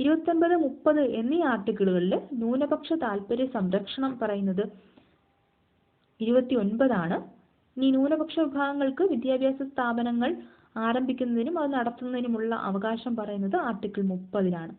29, 30 എന്നീ ആർട്ടിക്കിളുകളിൽ ന്യൂനപക്ഷ താൽപര്യ സംരക്ഷണം പറയുന്നത് 29 ആണ്. ഇനി ന്യൂനപക്ഷ വിഭാഗങ്ങൾക്ക് വിദ്യാഭ്യാസ സ്ഥാപനങ്ങൾ ആരംഭിക്കുന്നതിനും അത് നടത്തുന്നതിനുമുള്ള അവകാശം പറയുന്നത് ആർട്ടിക്കിൾ 30ലാണ്.